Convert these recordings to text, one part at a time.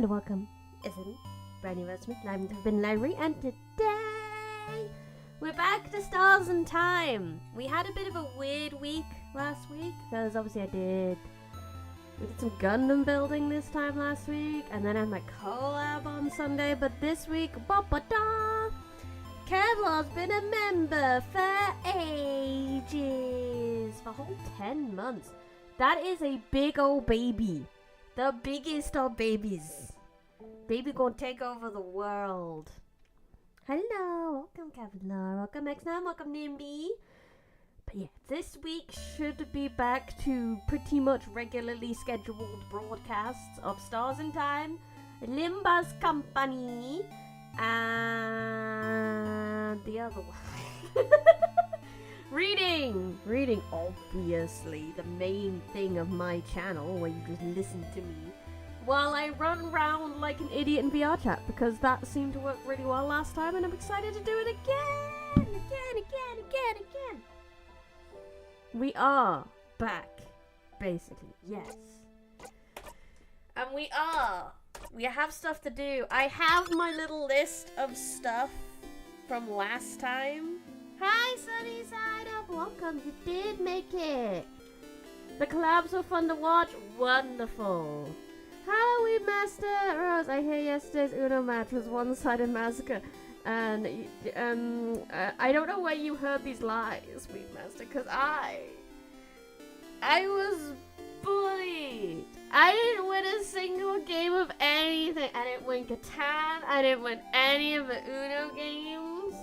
and welcome, isn't brand new Rosemary, live in the Forbidden Library, and today we're back to Stars and Time. We had a bit of a weird week last week, because obviously we did some Gundam building this time last week, and then I had my collab on Sunday, but this week, Kevlar's been a member for ages, for a whole 10 months. That is a big old baby. The biggest of babies. Baby gonna take over the world. Hello, welcome Kevlar, welcome X9, welcome Nimby. But yeah, this week should be back to pretty much regularly scheduled broadcasts of Stars in Time, Limba's Company, and the other one. Reading, obviously, the main thing of my channel, where you just listen to me while I run around like an idiot in VR chat, because that seemed to work really well last time, and I'm excited to do it again. We are back, basically, yes. And we have stuff to do. I have my little list of stuff from last time. Hi, Sunny Side Up, welcome, you did make it. The collabs were fun to watch, wonderful. Halloween Master Rose, I hear yesterday's Uno match was one-sided massacre. And, I don't know where you heard these lies, Sweet Master, because I was bullied. I didn't win a single game of anything. I didn't win Catan, I didn't win any of the Uno games.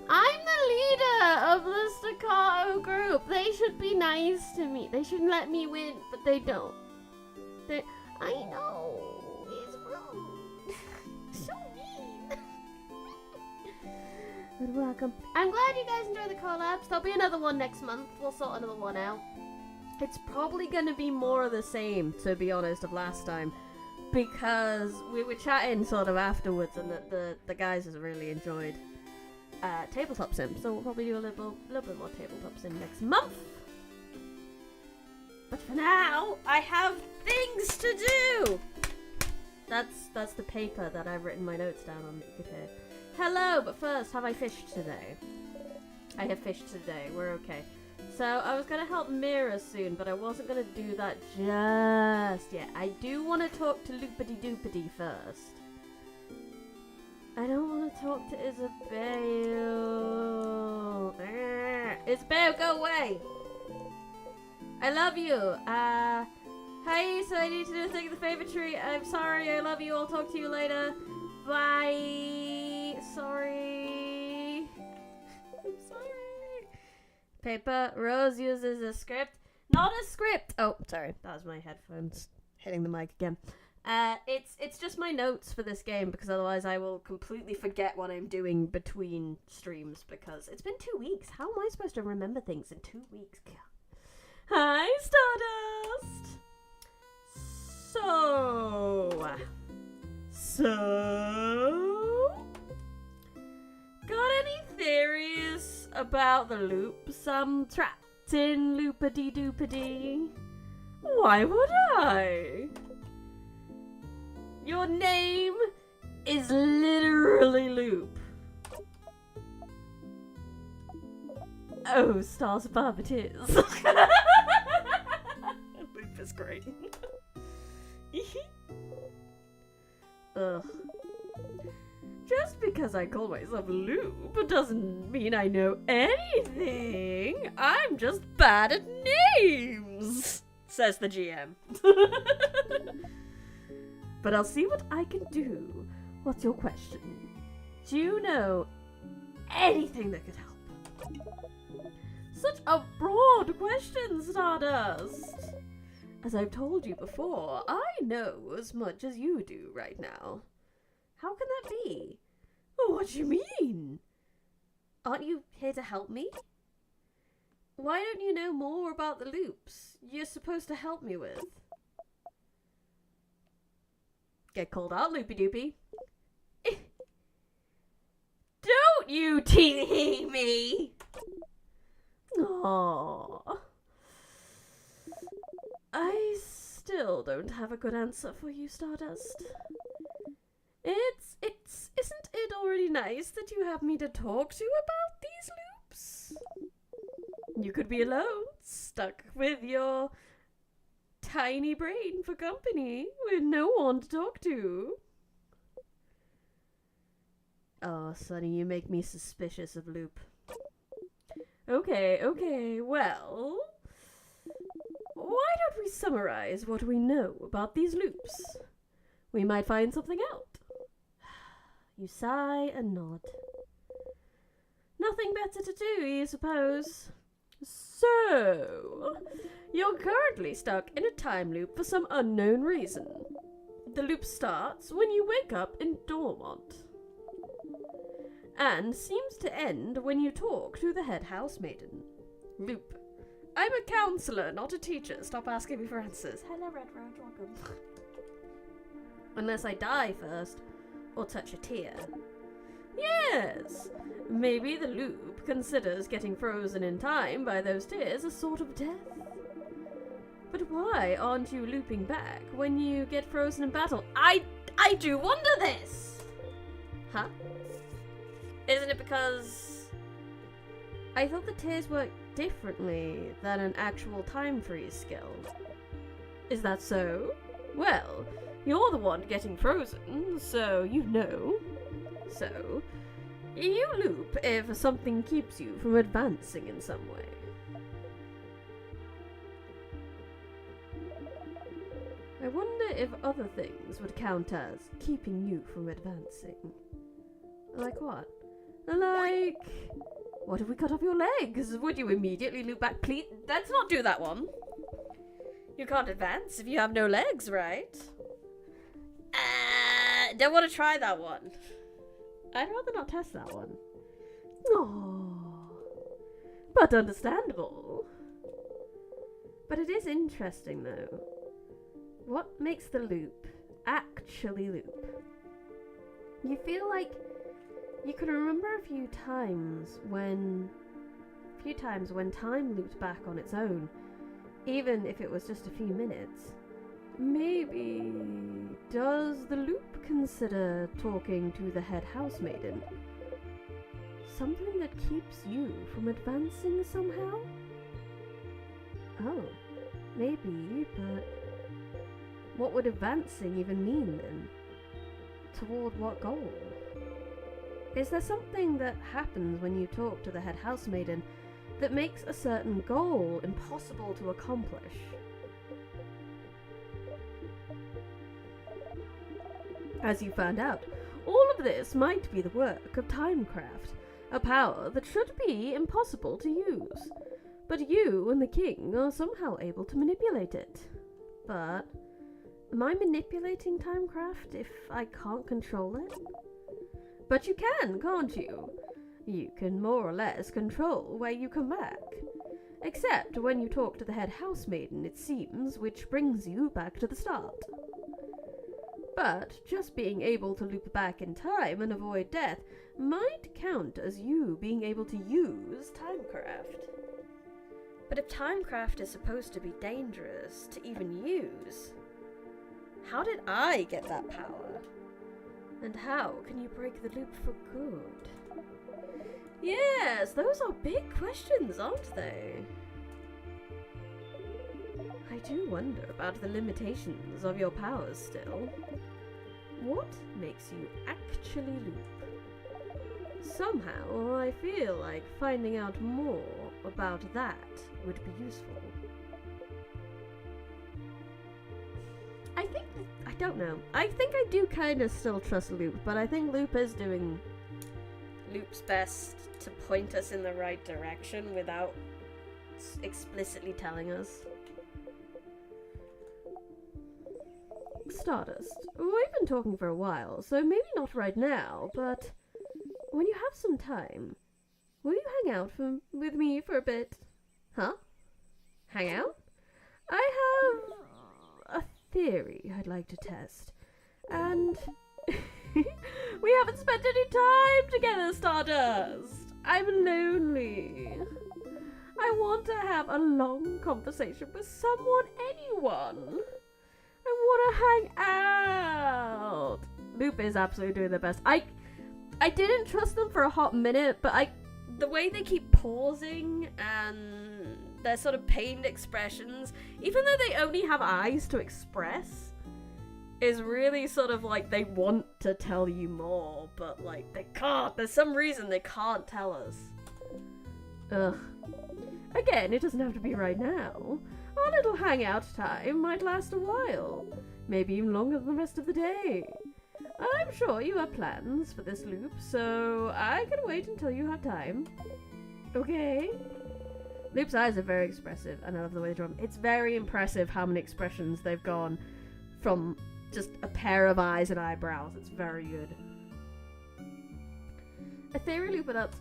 I'm the leader of the Staccato group. They should be nice to me. They should let me win, but they don't. I know. It's rude. So mean. But welcome. I'm glad you guys enjoy the collabs. There'll be another one next month. We'll sort another one out. It's probably going to be more of the same, to be honest, of last time. Because we were chatting sort of afterwards, and the guys has really enjoyed Tabletop Sim, so we'll probably do a little bit more Tabletop Sim next month. But for now, I have things to do. That's the paper that I've written my notes down on that you could hear. Hello, but first, have I fished today? I have fished today. We're okay. So I was gonna help Mira soon, but I wasn't gonna do that just yet. I do want to talk to Loopity Doopity first. I don't want to talk to Isabel. Isabel, go away! I love you. Hey, so I need to do a thing of the favorite tree. I'm sorry, I love you. I'll talk to you later. Bye. Sorry. I'm sorry. Paper. Rose uses a script. Not a script. Oh, sorry. That was my headphones hitting the mic again. It's just my notes for this game, because otherwise I will completely forget what I'm doing between streams, because it's been 2 weeks. How am I supposed to remember things in 2 weeks? Hi, Stardust! So... Got any theories about the loops I'm trapped in, Loopity Doopity? Why would I? Your name is literally Loop. Oh, stars above it is. Loop is great. Ugh. Just because I call myself Loop doesn't mean I know anything. I'm just bad at names, says the GM. But I'll see what I can do. What's your question? Do you know anything that could help? Such a broad question, Stardust! As I've told you before, I know as much as you do right now. How can that be? What do you mean? Aren't you here to help me? Why don't you know more about the loops you're supposed to help me with? Get called out, Loopy Doopy. Don't you tee-hee me! Aww. I still don't have a good answer for you, Stardust. Isn't it already nice that you have me to talk to about these loops? You could be alone, stuck with your tiny brain for company, with no one to talk to. Oh, Sonny, you make me suspicious of Loop. Okay, well, why don't we summarize what we know about these loops? We might find something out. You sigh and nod. Nothing better to do, you suppose? So, you're currently stuck in a time loop for some unknown reason. The loop starts when you wake up in Dormont, and seems to end when you talk to the head housemaiden. Loop. I'm a counsellor, not a teacher. Stop asking me for answers. Hello, Red Road, welcome. Unless I die first, or touch a tear. Yes! Maybe the loop considers getting frozen in time by those tears a sort of death. But why aren't you looping back when you get frozen in battle? I do wonder this! Huh? Isn't it because I thought the tears worked differently than an actual time freeze skill? Is that so? Well, you're the one getting frozen, so you know. So, you loop if something keeps you from advancing in some way. I wonder if other things would count as keeping you from advancing. Like what? Like, what if we cut off your legs? Would you immediately loop back? Please, let's not do that one. You can't advance if you have no legs, right? Don't want to try that one. I'd rather not test that one. Oh, but understandable. But it is interesting, though. What makes the loop actually loop? You feel like you can remember a few times when time looped back on its own, even if it was just a few minutes. Maybe does the loop consider talking to the head housemaiden something that keeps you from advancing somehow? Oh, maybe, but what would advancing even mean then? Toward what goal? Is there something that happens when you talk to the head housemaiden that makes a certain goal impossible to accomplish? As you found out, all of this might be the work of timecraft, a power that should be impossible to use. But you and the king are somehow able to manipulate it. But am I manipulating timecraft if I can't control it? But you can, can't you? You can more or less control where you come back. Except when you talk to the head housemaiden, it seems, which brings you back to the start. But just being able to loop back in time and avoid death might count as you being able to use timecraft. But if timecraft is supposed to be dangerous to even use, how did I get that power? And how can you break the loop for good? Yes, those are big questions, aren't they? I do wonder about the limitations of your powers still. What makes you actually loop? Somehow I feel like finding out more about that would be useful. I don't know. I think I do kind of still trust Loop, but I think Loop is doing Loop's best to point us in the right direction without explicitly telling us. Stardust, we've been talking for a while, so maybe not right now, but when you have some time, will you hang out with me for a bit? Huh? Hang out? I have a theory I'd like to test, and we haven't spent any time together, Stardust. I'm lonely. I want to have a long conversation with someone, anyone. want to hang out. Loop is absolutely doing their best. I didn't trust them for a hot minute, but the way they keep pausing and their sort of pained expressions, even though they only have eyes to express, is really sort of like they want to tell you more, but like they can't. There's some reason they can't tell us. Ugh. Again, it doesn't have to be right now. Our little hangout time might last a while. Maybe even longer than the rest of the day. I'm sure you have plans for this loop, so I can wait until you have time. Okay? Loop's eyes are very expressive, and I love the way they draw them. It's very impressive how many expressions they've gone from just a pair of eyes and eyebrows. It's very good. A theory loop without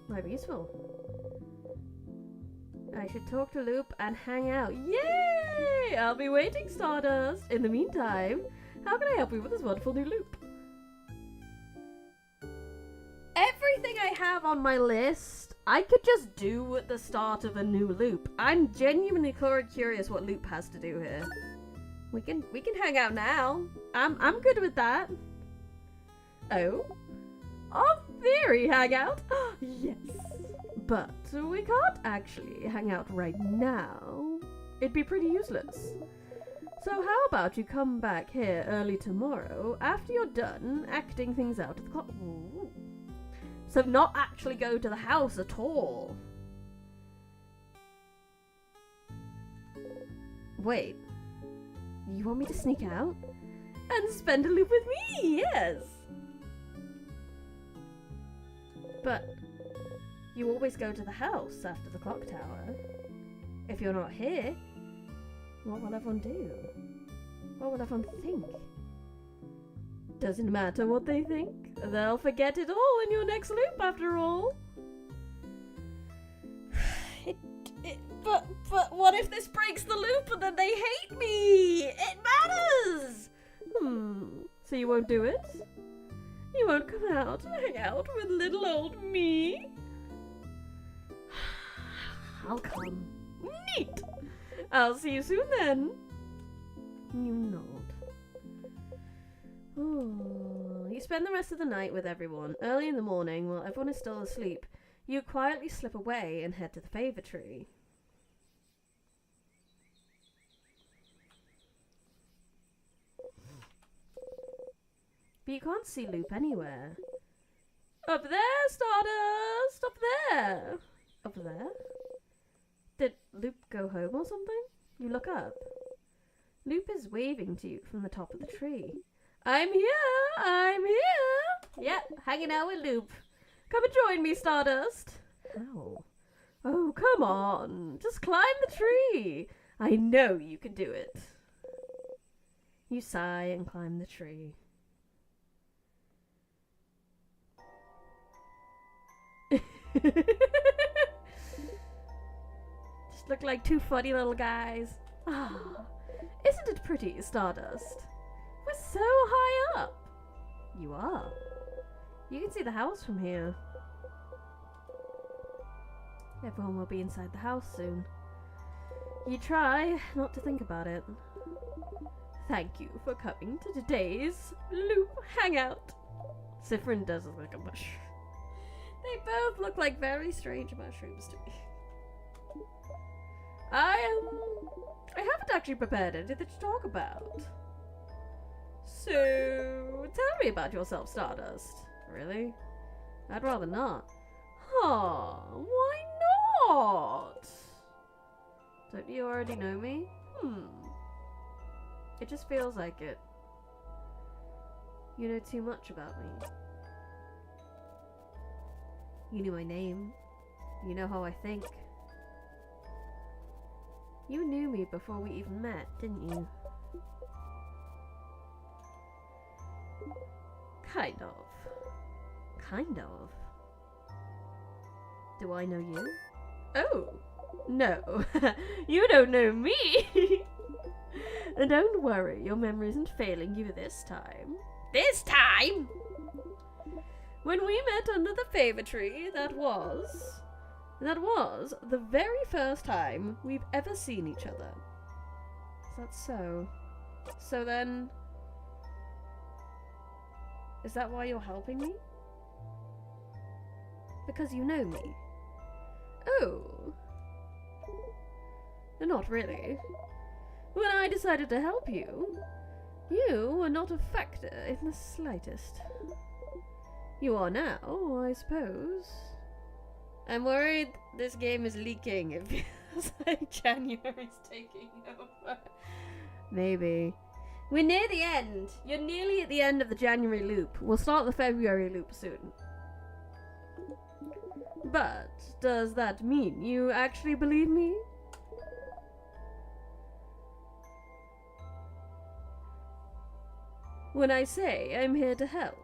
might be useful. I should talk to Loop and hang out. Yay! I'll be waiting, Stardust. In the meantime, how can I help you with this wonderful new loop? Everything I have on my list, I could just do at the start of a new loop. I'm genuinely curious what Loop has to do here. We can hang out now. I'm good with that. Oh? Our theory hangout? Yes. But we can't actually hang out right now. It'd be pretty useless. So how about you come back here early tomorrow after you're done acting things out at the clock? Ooh. So not actually go to the house at all. Wait. You want me to sneak out? And spend a loop with me, yes! But you always go to the house after the clock tower. If you're not here, what will everyone do? What will everyone think? Doesn't matter what they think. They'll forget it all in your next loop after all. But what if this breaks the loop and then they hate me? It matters! So you won't do it? You won't come out and hang out with little old me? I'll come. Neat! I'll see you soon then. You nod. Oh, you spend the rest of the night with everyone. Early in the morning, while everyone is still asleep, you quietly slip away and head to the favour tree. But you can't see Loop anywhere. Up there, Stardust! Up there! Up there? Did Loop go home or something? You look up. Loop is waving to you from the top of the tree. I'm here! I'm here! Yep, hanging out with Loop. Come and join me, Stardust. How? Oh, come on. Just climb the tree. I know you can do it. You sigh and climb the tree. Just look like two funny little guys. Ah, isn't it pretty, Stardust? We're so high up. You are. You can see the house from here. Everyone will be inside the house soon. You try not to think about it. Thank you for coming to today's Loop Hangout. Sifrin does look like a mush. They both look like very strange mushrooms to me. I haven't actually prepared anything to talk about. So, tell me about yourself, Stardust. Really? I'd rather not. Huh, why not? Don't you already know me? It just feels like it. You know too much about me. You knew my name. You know how I think. You knew me before we even met, didn't you? Kind of. Kind of. Do I know you? Oh, no. You don't know me! And don't worry, your memory isn't failing you this time. This time? When we met under the favour tree, that was the very first time we've ever seen each other. Is that so? So then... Is that why you're helping me? Because you know me. Oh. Not really. When I decided to help you, you were not a factor in the slightest. You are now, I suppose. I'm worried this game is leaking. It feels like January's taking over. Maybe. We're near the end. You're nearly at the end of the January loop. We'll start the February loop soon. But does that mean you actually believe me? When I say I'm here to help.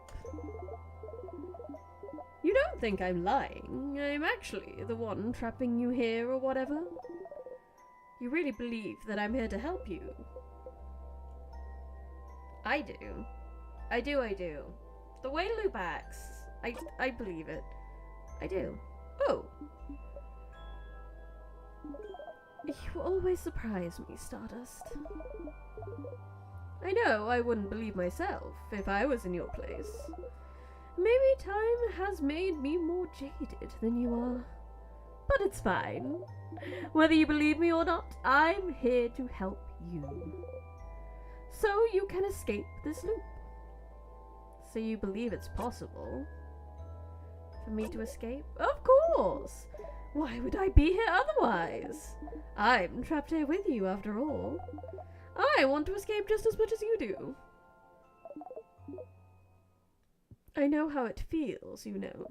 You don't think I'm lying. I'm actually the one trapping you here or whatever. You really believe that I'm here to help you? I do. I do. The way Loop acts, I believe it. I do. Oh. You always surprise me, Stardust. I know I wouldn't believe myself if I was in your place. Maybe time has made me more jaded than you are. But it's fine. Whether you believe me or not, I'm here to help you. So you can escape this loop. So you believe it's possible for me to escape? Of course! Why would I be here otherwise? I'm trapped here with you after all. I want to escape just as much as you do. I know how it feels, you know.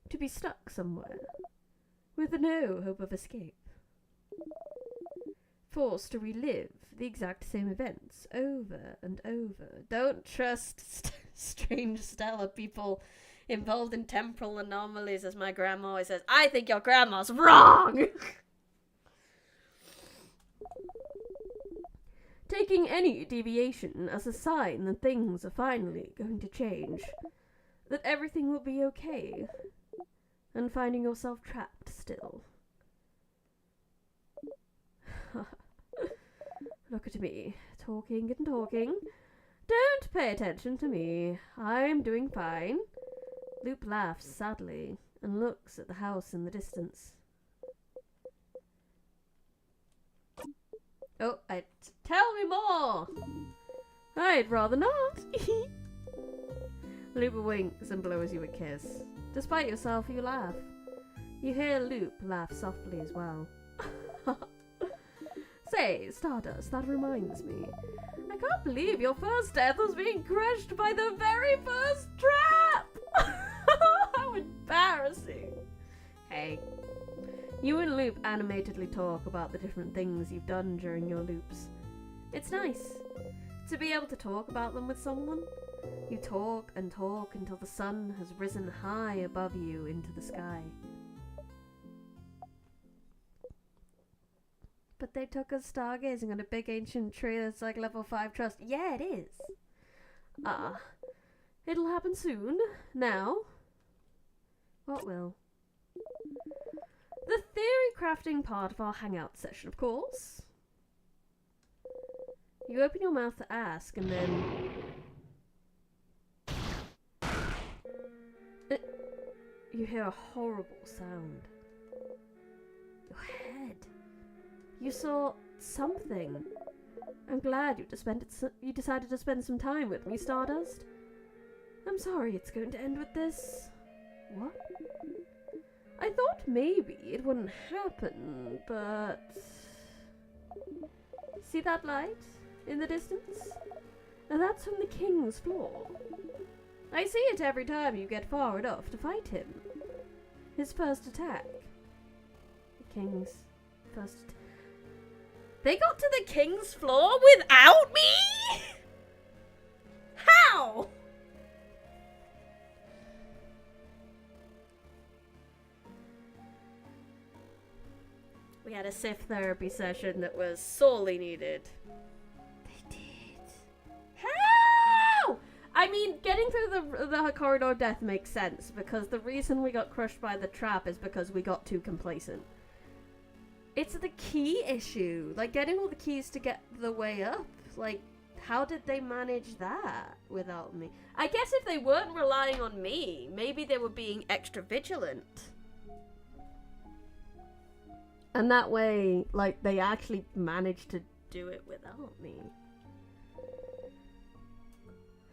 To be stuck somewhere, with no hope of escape. Forced to relive the exact same events over and over. Don't trust strange stellar people involved in temporal anomalies, as my grandma always says. I think your grandma's wrong! Taking any deviation as a sign that things are finally going to change. That everything will be okay. And finding yourself trapped still. Look at me, talking and talking. Don't pay attention to me. I'm doing fine. Loop laughs sadly and looks at the house in the distance. Oh, tell me more! I'd rather not. Loop winks and blows you a kiss. Despite yourself, you laugh. You hear Loop laugh softly as well. Say, Stardust, that reminds me. I can't believe your first death was being crushed by the very first trap! How embarrassing. Hey. You and Loop animatedly talk about the different things you've done during your loops. It's nice to be able to talk about them with someone. You talk and talk until the sun has risen high above you into the sky. But they took us stargazing on a big ancient tree that's like level 5 trust. Yeah, it is. It'll happen soon. Now. What will? The theory crafting part of our hangout session, of course. You open your mouth to ask, and then... you hear a horrible sound. Your head. You saw something. I'm glad you decided to spend some time with me, Stardust. I'm sorry it's going to end with this. What? I thought maybe it wouldn't happen, but... See that light in the distance? Now that's from the King's floor. I see it every time you get far enough to fight him. His first attack. The King's first attack. They got to the King's floor without me? How? We had a Sith therapy session that was sorely needed. They did. How? I mean, getting through the corridor of death makes sense, because the reason we got crushed by the trap is because we got too complacent. It's the key issue. Like, getting all the keys to get the way up. Like, how did they manage that without me? I guess if they weren't relying on me, maybe they were being extra vigilant. And that way, like, they actually managed to do it without me.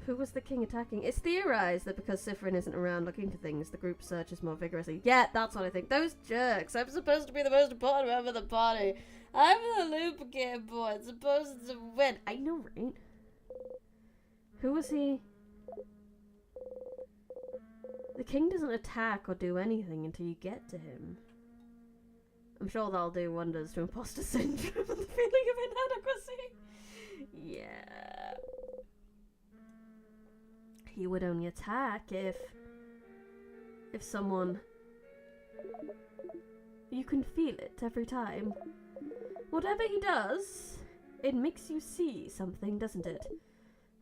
Who was the king attacking? It's theorized that because Sifrin isn't around looking for things, the group searches more vigorously. Yeah, that's what I think. Those jerks. I'm supposed to be the most important member of the party. I'm the loop game boy, supposed to win. I know, right? Who was he? The king doesn't attack or do anything until you get to him. I'm sure that'll do wonders to imposter syndrome and the feeling of inadequacy. Yeah. He would only attack if someone... You can feel it every time. Whatever he does, it makes you see something, doesn't it?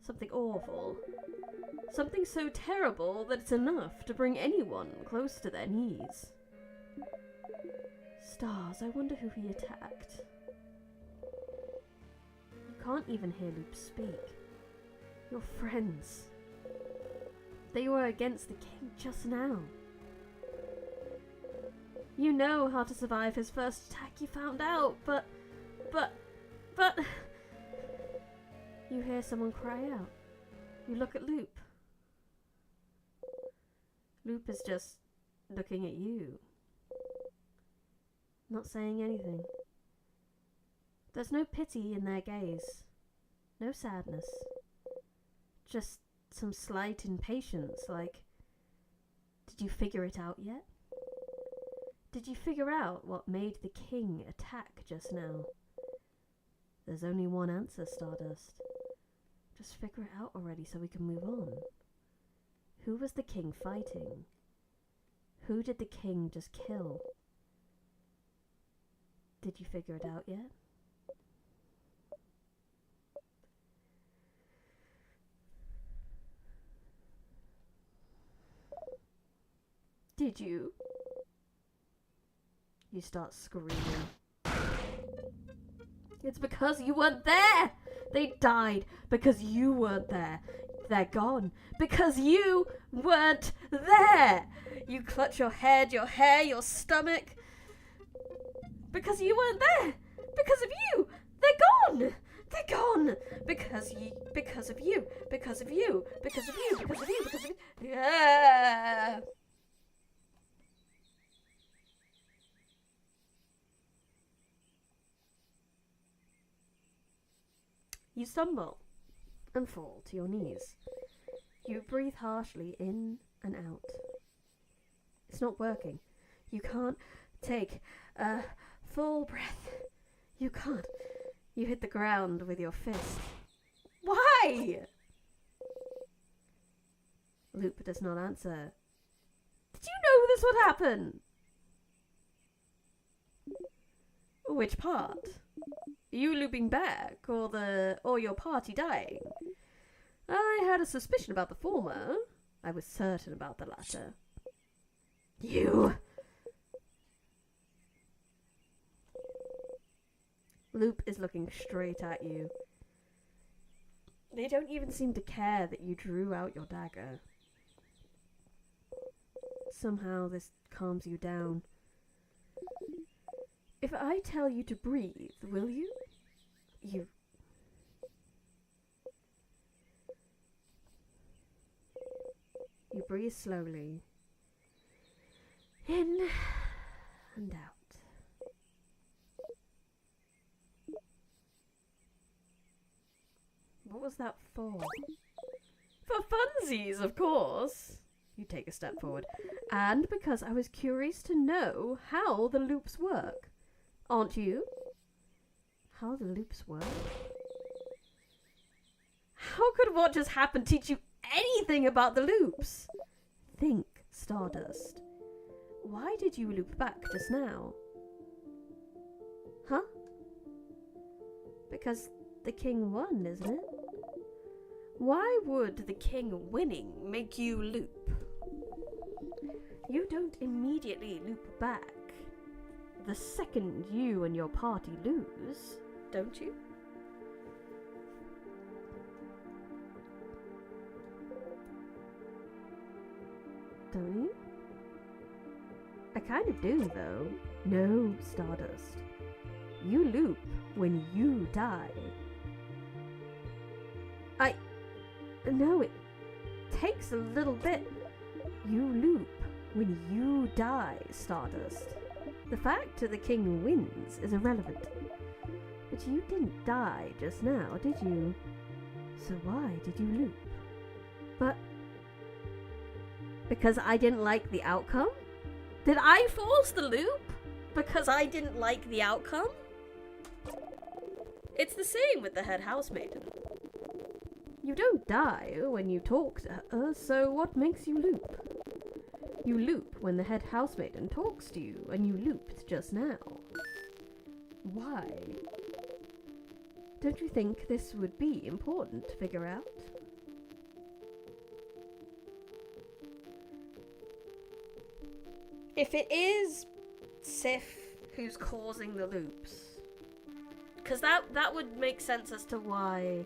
Something awful. Something so terrible that it's enough to bring anyone close to their knees. Stars, I wonder who he attacked. You can't even hear Loop speak. Your friends. They were against the king just now. You know how to survive his first attack, you found out, but... You hear someone cry out. You look at Loop. Loop is just looking at you. Not saying anything. There's no pity in their gaze. No sadness. Just some slight impatience, like, did you figure it out yet? Did you figure out what made the king attack just now? There's only one answer, Stardust. Just figure it out already so we can move on. Who was the king fighting? Who did the king just kill? Did you figure it out yet? Did you? You start screaming. It's because you weren't there! They died because you weren't there. They're gone because you weren't there! You clutch your head, your hair, your stomach. Because you weren't there! Because of you! They're gone! They're gone! Because of you, because of you, because of you, because of you, because of you. Yeah! You stumble and fall to your knees. You breathe harshly in and out. It's not working. You can't take a full breath. You can't. You hit the ground with your fist. Why? Loop does not answer. Did you know this would happen? Which part? You looping back, or your party dying? I had a suspicion about the former. I was certain about the latter. You! Loop is looking straight at you. They don't even seem to care that you drew out your dagger. Somehow this calms you down. If I tell you to breathe, will you? You breathe slowly. In and out. What was that for? For funsies, of course. You take a step forward. And because I was curious to know how the loops work. Aren't you? How the loops work? How could what just happened teach you anything about the loops? Think, Stardust. Why did you loop back just now? Huh? Because the king won, isn't it? Why would the king winning make you loop? You don't immediately loop back the second you and your party lose, don't you? don't you? I kind of do, though. No, Stardust. You loop when you die. No, it takes a little bit. You loop when you die, Stardust. The fact that the king wins is irrelevant. But you didn't die just now, did you? So why did you loop? But... because I didn't like the outcome? Did I force the loop? Because I didn't like the outcome? It's the same with the head housemaiden. You don't die when you talk to her, so what makes you loop? You loop when the head housemaiden talks to you, and you looped just now. Why? Don't you think this would be important to figure out? If it is Sif who's causing the loops, because that would make sense as to why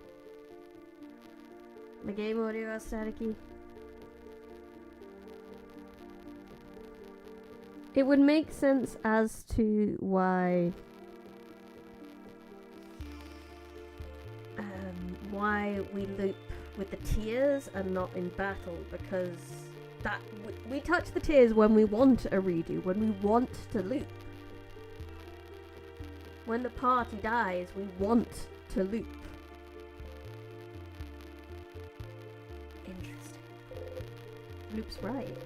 the game audio is staticky. It would make sense as to why we loop with the tears and not in battle, because that we touch the tears when we want a redo, when we want to loop. When the party dies, we want to loop. Interesting. Loop's right.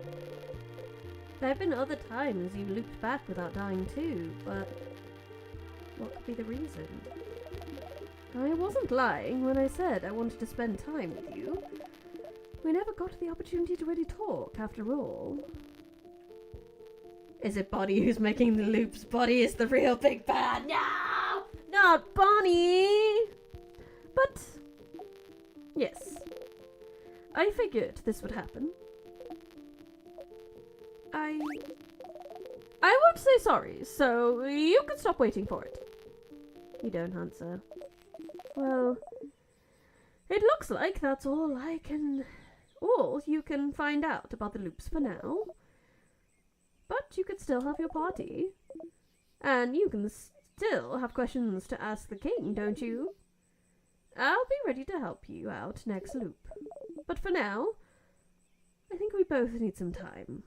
There have been other times you looped back without dying too, but what could be the reason? I wasn't lying when I said I wanted to spend time with you. We never got the opportunity to really talk, after all. Is it Bonnie who's making the loops? Bonnie is the real big bad. No! Not Bonnie! But, yes. I figured this would happen. I won't say sorry, so you can stop waiting for it. You don't answer. Well, it looks like that's all you can find out about the loops for now. But you could still have your party. And you can still have questions to ask the king, don't you? I'll be ready to help you out next loop. But for now, I think we both need some time.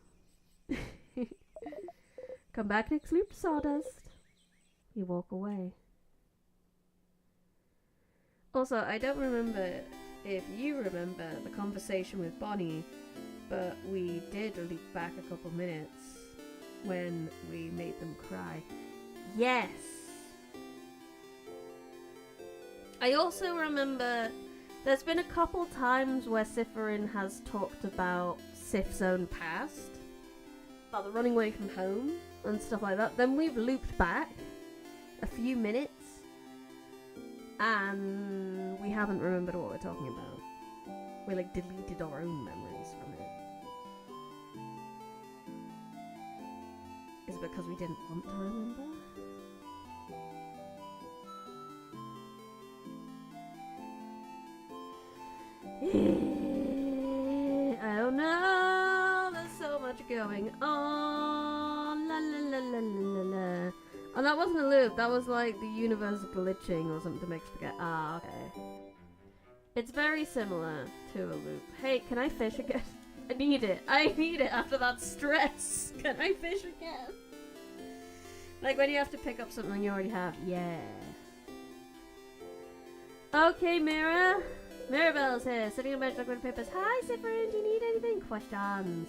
Come back next loop, Sawdust. You walk away. Also, I don't remember if you remember the conversation with Bonnie, but we did loop back a couple minutes when we made them cry. Yes! I also remember there's been a couple times where Siffrin has talked about Sif's own past, about the running away from home and stuff like that. Then we've looped back a few minutes and we haven't remembered what we're talking about. We deleted our own memories from it. Is it because we didn't want to remember? I don't know. There's so much going on. La la la la la la. Oh, that wasn't a loop. That was like the universe glitching or something to make us forget. Ah, okay. It's very similar to a loop. Hey, can I fish again? I need it. I need it after that stress. Can I fish again? Like when you have to pick up something you already have. Yeah. Okay, Mira. Mirabelle's here, sitting on bench like with papers. Hi, Siffrin, do you need anything? Questions.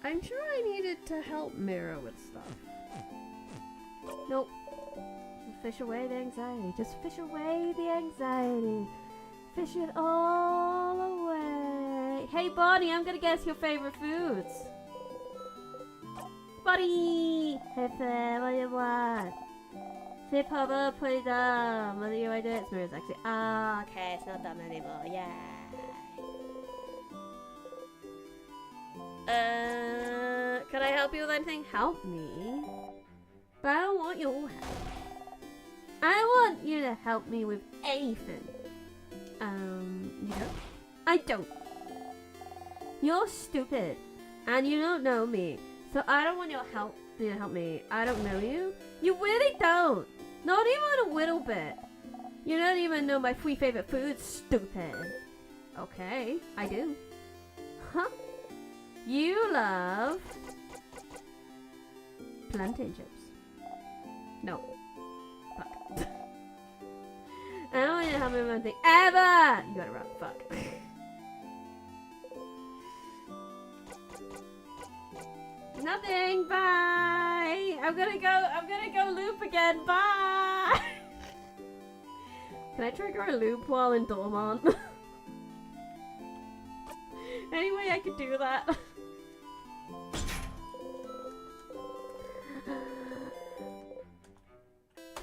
I'm sure I needed to help Mira with stuff. Nope. Fish away the anxiety. Just fish away the anxiety. Fish it all away. Hey, Bonnie, I'm gonna guess your favorite foods. Buddy! Hefe, what do you want? Sip Hubba, put it down. What do you idea? It's Mira's actually. Ah, okay, it's not dumb anymore. Yeah. Can I help you with anything? Help me? But I don't want your help. I want you to help me with anything. You don't? I don't. You're stupid, and you don't know me, so I don't want your help. You to help me. I don't know you. You really don't. Not even a little bit. You don't even know my 3 favorite foods, stupid. Okay, I do. Huh? You love plantain chips. No. Fuck. I don't want you to help me with anything ever! You got it wrong. Fuck. Nothing. Bye. I'm gonna go loop again. Bye. Can I trigger a loop while in Dormont? Any way I could do that?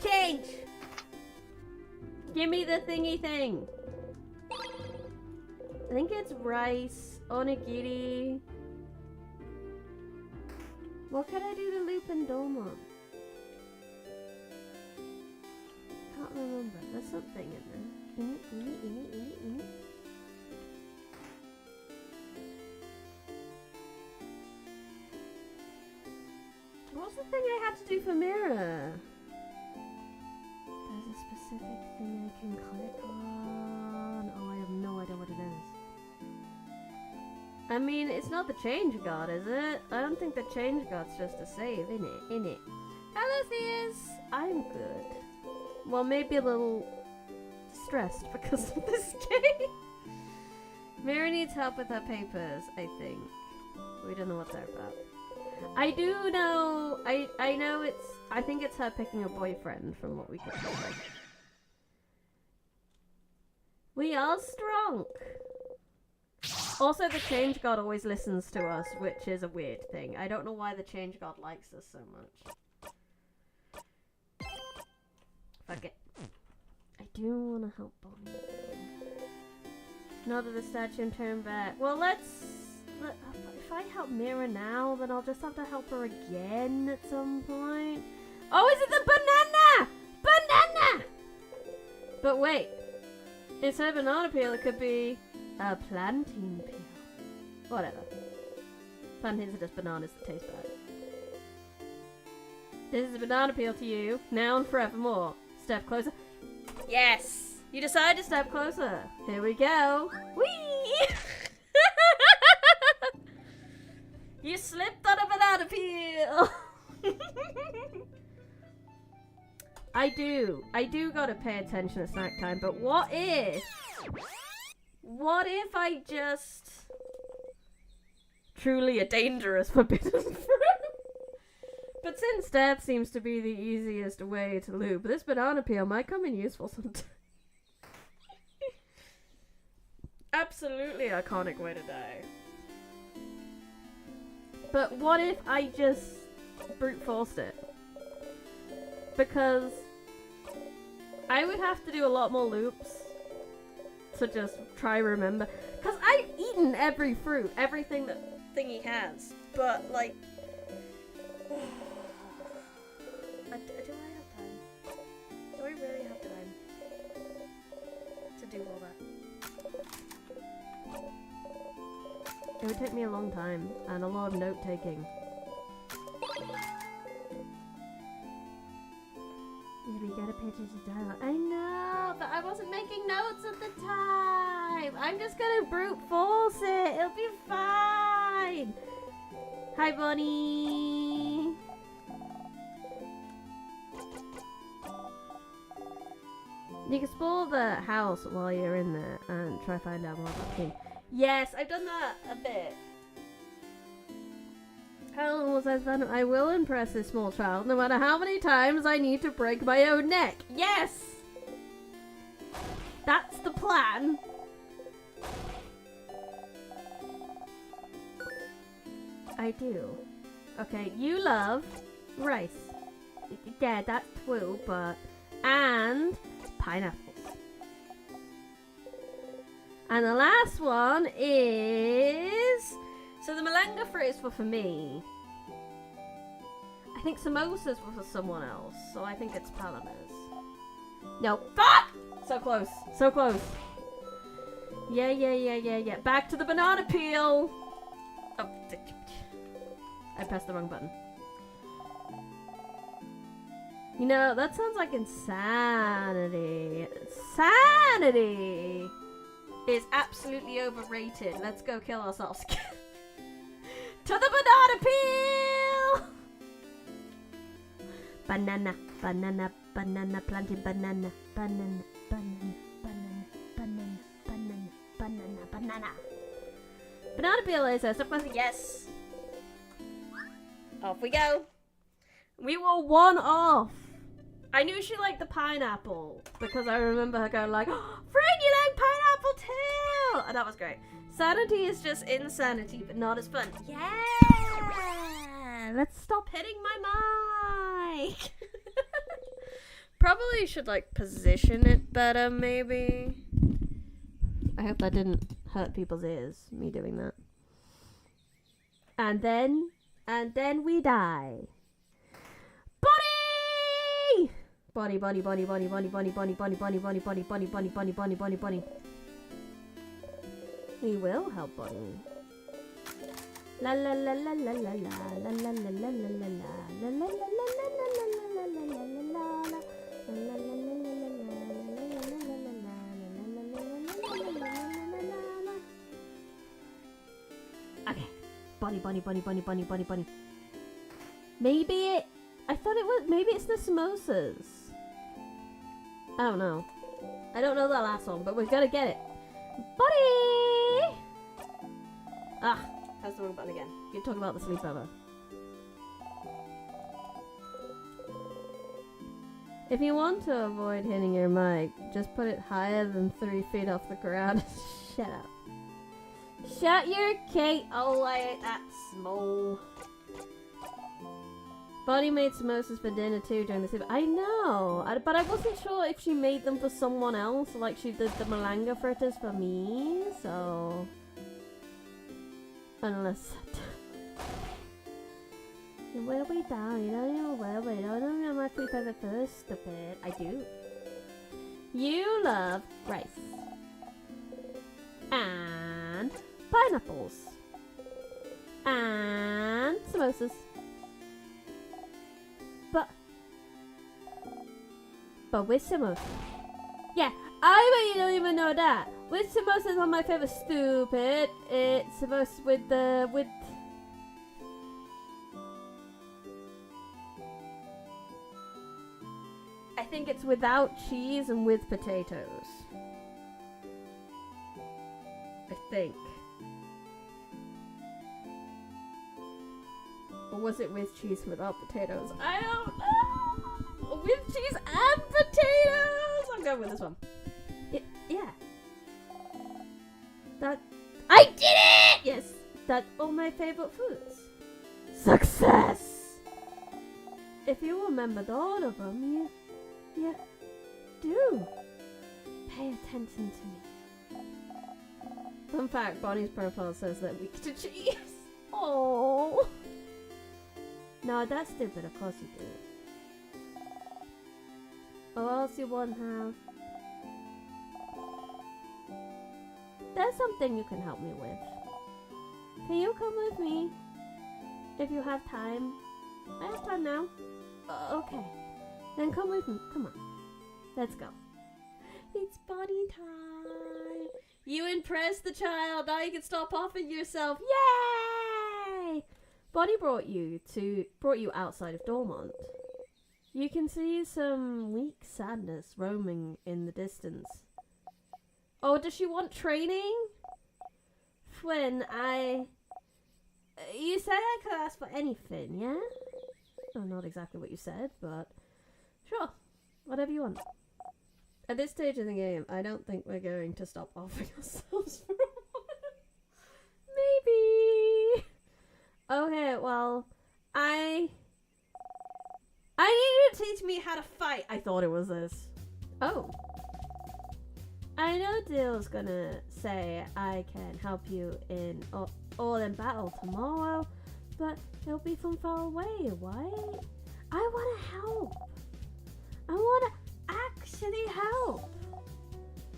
Change. Give me the thingy thing. I think it's rice, onigiri. What could I do to loop in Dolmon? Can't remember. There's something in there. What's the thing I had to do for Mirror? There's a specific thing I can click on. Oh, I have no idea what it is. I mean, it's not the change guard, is it? I don't think the change guard's just a save, innit? Hello, Theas! I'm good. Well, maybe a little stressed because of this game. Mira needs help with her papers, I think. We don't know what they're about. I do know, I know I think it's her picking a boyfriend from what we can tell. We are strong. Also, the change god always listens to us, which is a weird thing. I don't know why the change god likes us so much. Fuck it. I do want to help Bonnie. Not that the statue and turn back. Well, if I help Mira now, then I'll just have to help her again at some point. Oh, is it the banana? Banana! But wait. It's her banana peel. It could be a plantain peel. Whatever. Plantains are just bananas that taste bad. This is a banana peel to you, now and forevermore. Step closer. Yes! You decided to step closer. Here we go. Whee! You slipped on a banana peel! I do gotta pay attention at snack time, but what if I just truly a dangerous forbidden fruit? But since death seems to be the easiest way to loop, this banana peel might come in useful sometime. Absolutely iconic way to die. But what if I just brute forced it? Because I would have to do a lot more loops to just try remember. Because I've eaten every fruit, everything that Thingy has. But, like... do I have time? Do I really have time to do all that? It would take me a long time, and a lot of note-taking. Maybe get a picture to dialogue. I know, but I wasn't making notes at the time! I'm just gonna brute force it! It'll be fine! Hi, Bonnie! You can explore the house while you're in there and try to find out more about King. Yes, I've done that a bit. How long was I spent? I will impress this small child, no matter how many times I need to break my own neck. Yes! That's the plan. I do. Okay, you love rice. Yeah, that's true, but... And pineapples. And the last one is... So the malanga fruits were for me. I think samosas were for someone else, so I think it's Palamas. No. Fuck! So close. So close. Yeah. Back to the banana peel. Oh, I pressed the wrong button. You know, that sounds like insanity. Sanity is absolutely overrated. Let's go kill ourselves. To the banana peel! Banana, planting banana. Banana peel is a subclass, yes. Off we go. We were one off. I knew she liked the pineapple because I remember her going like, oh, Fred, you like pineapple too! And that was great. Sanity is just insanity, but not as fun. Yeah! Let's stop hitting my mic! Probably should like position it better, maybe. I hope that didn't hurt people's ears, me doing that. And then we die. Bunny! Bunny. We will help Bunny. La la la la la la la la la la la la la la la okay. Bunny. Maybe it's the samosas. I don't know. I don't know that last one, but we're gonna get it. Buddy! Ah, that's the wrong button again. You're talking about the sleepover. If you want to avoid hitting your mic, just put it higher than 3 feet off the ground. Shut up. Shut your cake. Oh, I ate that small. Bonnie made samosas for dinner too during the sleep. I know, but I wasn't sure if she made them for someone else, like she did the malanga fritters for me, so... Unless... Where we down? You don't know where we don't know my free favorite food, stupid. I do. You love rice. And pineapples. And samosas. But with samosas. Yeah, I bet you don't even know that. With samosas are my favorite, stupid. It's samosas with I think it's without cheese and with potatoes. I think. Or was it with cheese without potatoes? I don't know! With cheese and potatoes! I'm going with this one. Yeah. That... I did it! Yes! That's all my favorite foods. Success! If you remembered all of them, you do pay attention to me. Fun fact, Bonnie's profile says that weak to cheese. Oh. No, that's stupid. Of course you do. Or else you won't have. There's something you can help me with. Can you come with me? If you have time. I have time now. Okay. Then come with me. Come on. Let's go. It's Bonnie time. You impressed the child. Now you can stop offing yourself. Yay! Bonnie brought you outside of Dormont. You can see some weak sadness roaming in the distance. Oh, does she want training? Flynn, you said I could ask for anything, yeah? Oh, not exactly what you said, but sure, whatever you want. At this stage in the game, I don't think we're going to stop offering ourselves for a while. Maybe. Okay, well, I need you to teach me how to fight. I thought it was this. Oh. I know Dill's gonna say I can help you in all in battle tomorrow, but it'll be from far away, right? I wanna help. I wanna actually help.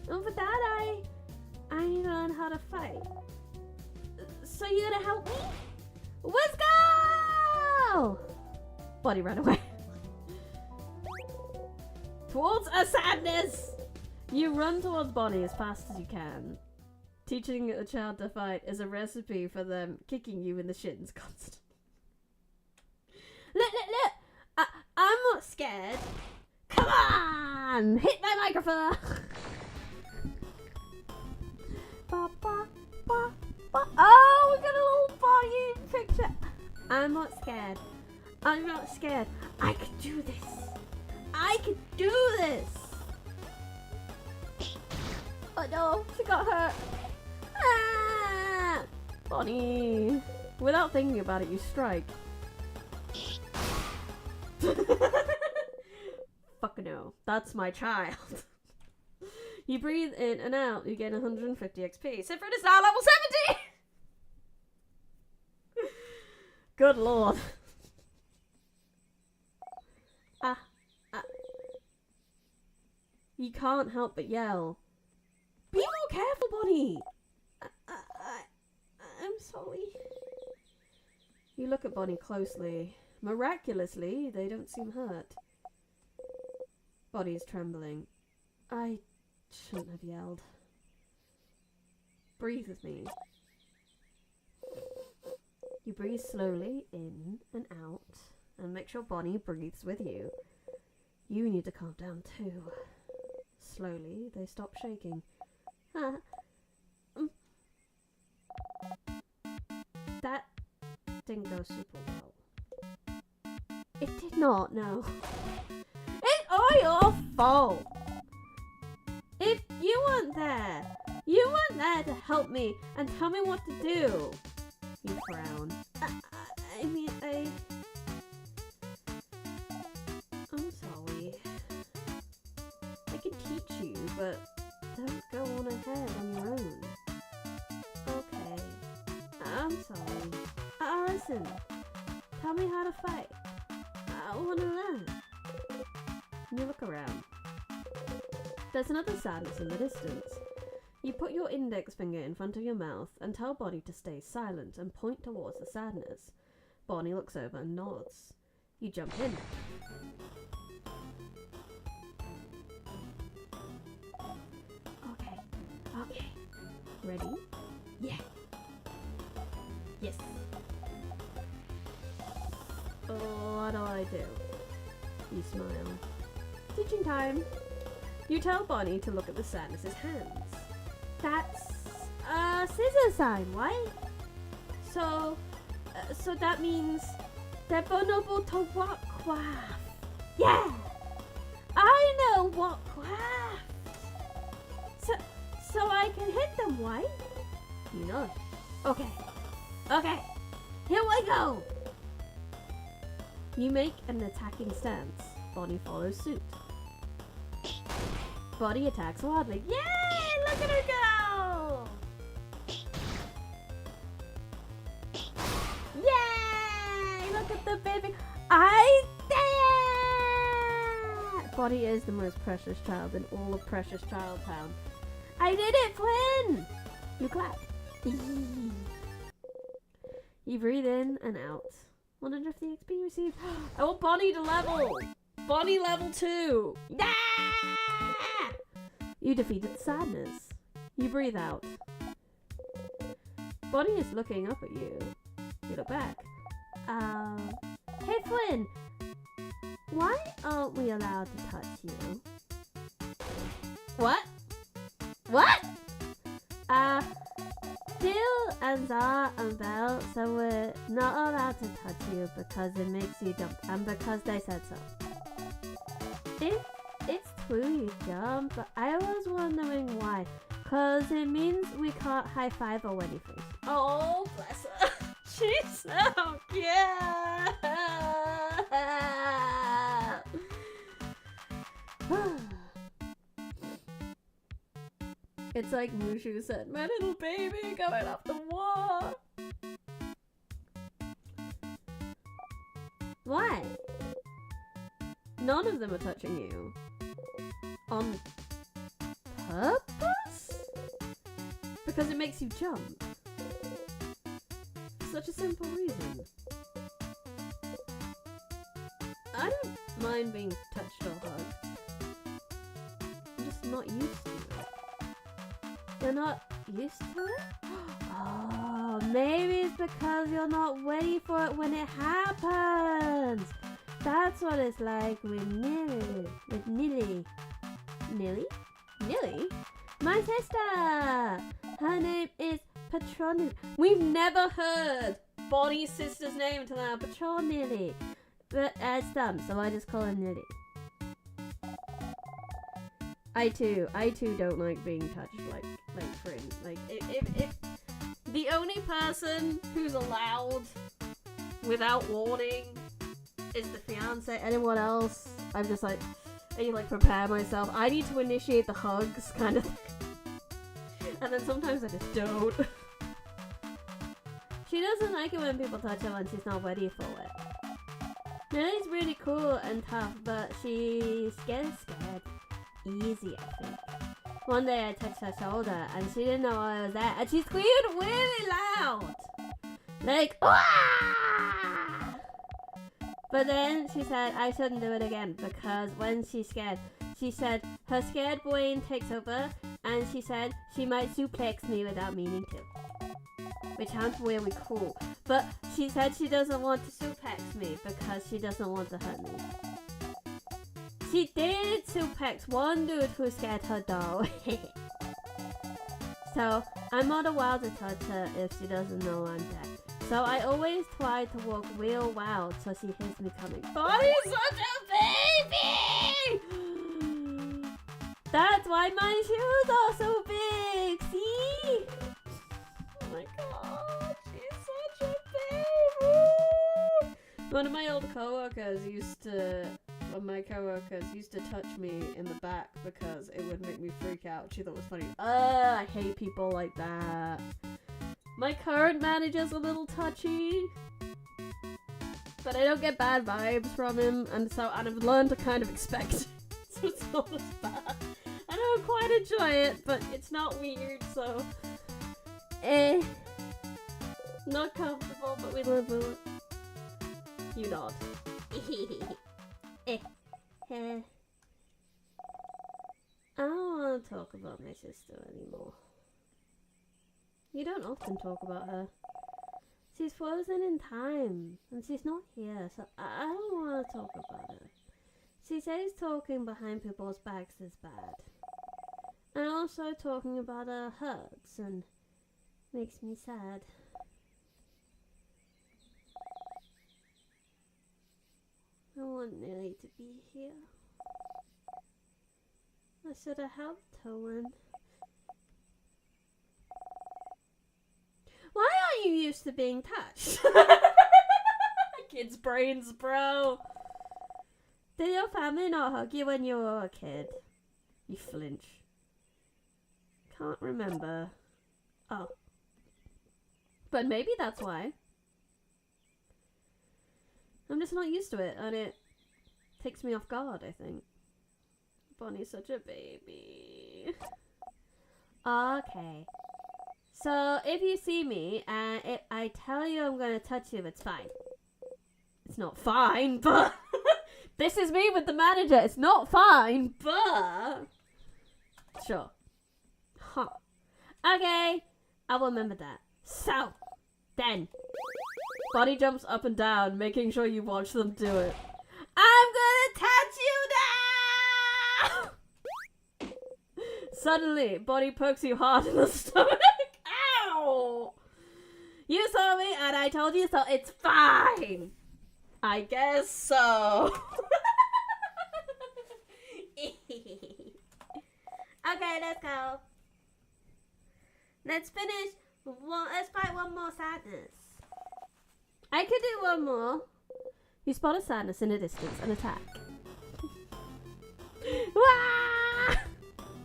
And for that, I learned how to fight. So you gonna help me? Let's go! Bonnie ran away. Towards a sadness! You run towards Bonnie as fast as you can. Teaching a child to fight is a recipe for them kicking you in the shins constantly. Look! I'm not scared. Come on! Hit my microphone! Oh, we got a little Bonnie picture. I'm not scared. I'm not scared. I can do this. I can do this. Oh no, she got hurt. Ah! Bonnie. Without thinking about it, you strike. Fuck no, that's my child. You breathe in and out, you gain 150 XP. Sifrid is now level 70! Good lord. You can't help but yell. Be more careful, Bonnie! I'm sorry. You look at Bonnie closely. Miraculously, they don't seem hurt. Bonnie's trembling. I shouldn't have yelled. Breathe with me. You breathe slowly in and out, and make sure Bonnie breathes with you. You need to calm down too. Slowly, they stop shaking. That didn't go super well. It did not, no. It's all your fault! If you weren't there to help me and tell me what to do. You frown. I'm sorry. I can teach you, but don't go on ahead on your own. Okay. I'm sorry. Listen. Tell me how to fight. I want to learn. You look around. There's another sadness in the distance. You put your index finger in front of your mouth and tell Bonnie to stay silent and point towards the sadness. Bonnie looks over and nods. You jump in. Okay. Ready? Yeah. Yes. What do I do? You smile. Teaching time. You tell Bonnie to look at the sadness's hands. That's a scissor sign, right? So that means they're vulnerable to what craft? Yeah! I know what craft! So I can hit them, right? You know. Okay. Here we go! You make an attacking stance. Bonnie follows suit. Bonnie attacks wildly. Yay! Look at her go! Yay! Look at the baby. I did it! Bonnie is the most precious child in all of Precious Child Town. I did it, Flynn! You clap. You breathe in and out. 150 XP received. I want Bonnie to level! Bonnie level 2! Yeah! You defeated the sadness. You breathe out. Bonnie is looking up at you. You look back. Hey Flynn! Why aren't we allowed to touch you? What? Bill and Zara and Belle, so we're not allowed to touch you because it makes you jump, and because they said so. It's true you jump, but I was wondering why. Cause it means we can't high five or anything. Oh, bless her. She's so cute. It's like Mushu said, my little baby going off the wall. Why? None of them are touching you. on purpose? Because it makes you jump. Such a simple reason. I don't mind being touched or hugged. I'm just not used to it. You're not used to it? Oh, maybe it's because you're not ready for it when it happens. That's what it's like with Nilly. Nilly? My sister! Her name is Patronilly. We've never heard Bonnie's sister's name until now. Patronilly. But it's dumb, so I just call her Nilly. I too don't like being touched like friends. Like if the only person who's allowed without warning is the fiance. Anyone else, I'm just like, I need to like prepare myself. I need to initiate the hugs kind of thing. And then sometimes I just don't. She doesn't like it when people touch her when she's not ready for it. Lily's really cool and tough, but she's getting scared easy, I think. One day I touched her shoulder and she didn't know I was there, and she screamed really loud. Like, "Wah!" But then she said I shouldn't do it again because when she's scared, she said her scared brain takes over, and she said she might suplex me without meaning to. Which sounds really cool. But she said she doesn't want to suplex me because she doesn't want to hurt me. She did suplex one dude who scared her though. So I'm not allowed to touch her if she doesn't know I'm there. So I always try to walk real loud so she hears me coming. Bonnie's such a baby! That's why my shoes are so big, see? Oh my god, she's such a baby! One of my old coworkers used to touch me in the back because it would make me freak out. She thought it was funny. I hate people like that. My current manager's a little touchy, but I don't get bad vibes from him, and I've learned to kind of expect it. So it's not as bad. I don't quite enjoy it, but it's not weird, so not comfortable, but we live with it. You nod. I don't want to talk about my sister anymore. You don't often talk about her. She's frozen in time, and she's not here, so I don't want to talk about her. She says talking behind people's backs is bad. And also talking about her hurts and makes me sad. I want Nelly to be here. I should have helped her when... Why aren't you used to being touched? Kids' brains, bro. Did your family not hug you when you were a kid? You flinch. Can't remember. Oh. But maybe that's why. I'm just not used to it, and it takes me off guard, I think. Bonnie's such a baby. Okay. So, if you see me, and if I tell you I'm going to touch you, it's fine. It's not fine, but... This is me with the manager. It's not fine, but... Sure. Huh. Okay. I'll remember that. So, then... Bonnie jumps up and down, making sure you watch them do it. I'm gonna touch you now! Suddenly, Bonnie pokes you hard in the stomach. Ow! You saw me and I told you so, it's fine! I guess so. Okay, let's go. Let's finish. Let's fight one more sadness. I could do one more. You spot a sadness in the distance and attack. Wah!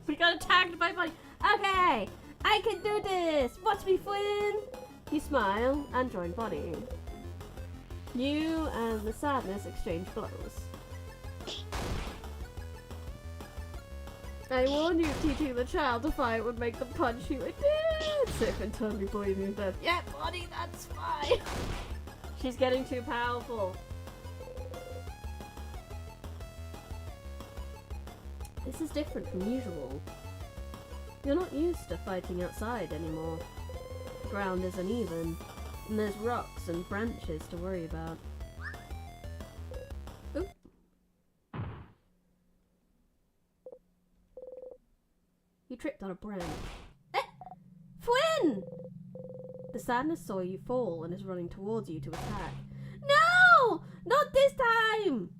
We got attacked by Bonnie. Okay, I can do this. Watch me, friend. You smile and join Bonnie. You and the sadness exchange blows. I warned you teaching the child to fight would make them punch you. It did! Siffin totally bullied me to death. Yeah, Bonnie, that's fine! She's getting too powerful. This is different from usual. You're not used to fighting outside anymore. The ground is uneven, and there's rocks and branches to worry about. Oop. You tripped on a branch. Eh! Fwyn! The sadness saw you fall and is running towards you to attack. No! Not this time!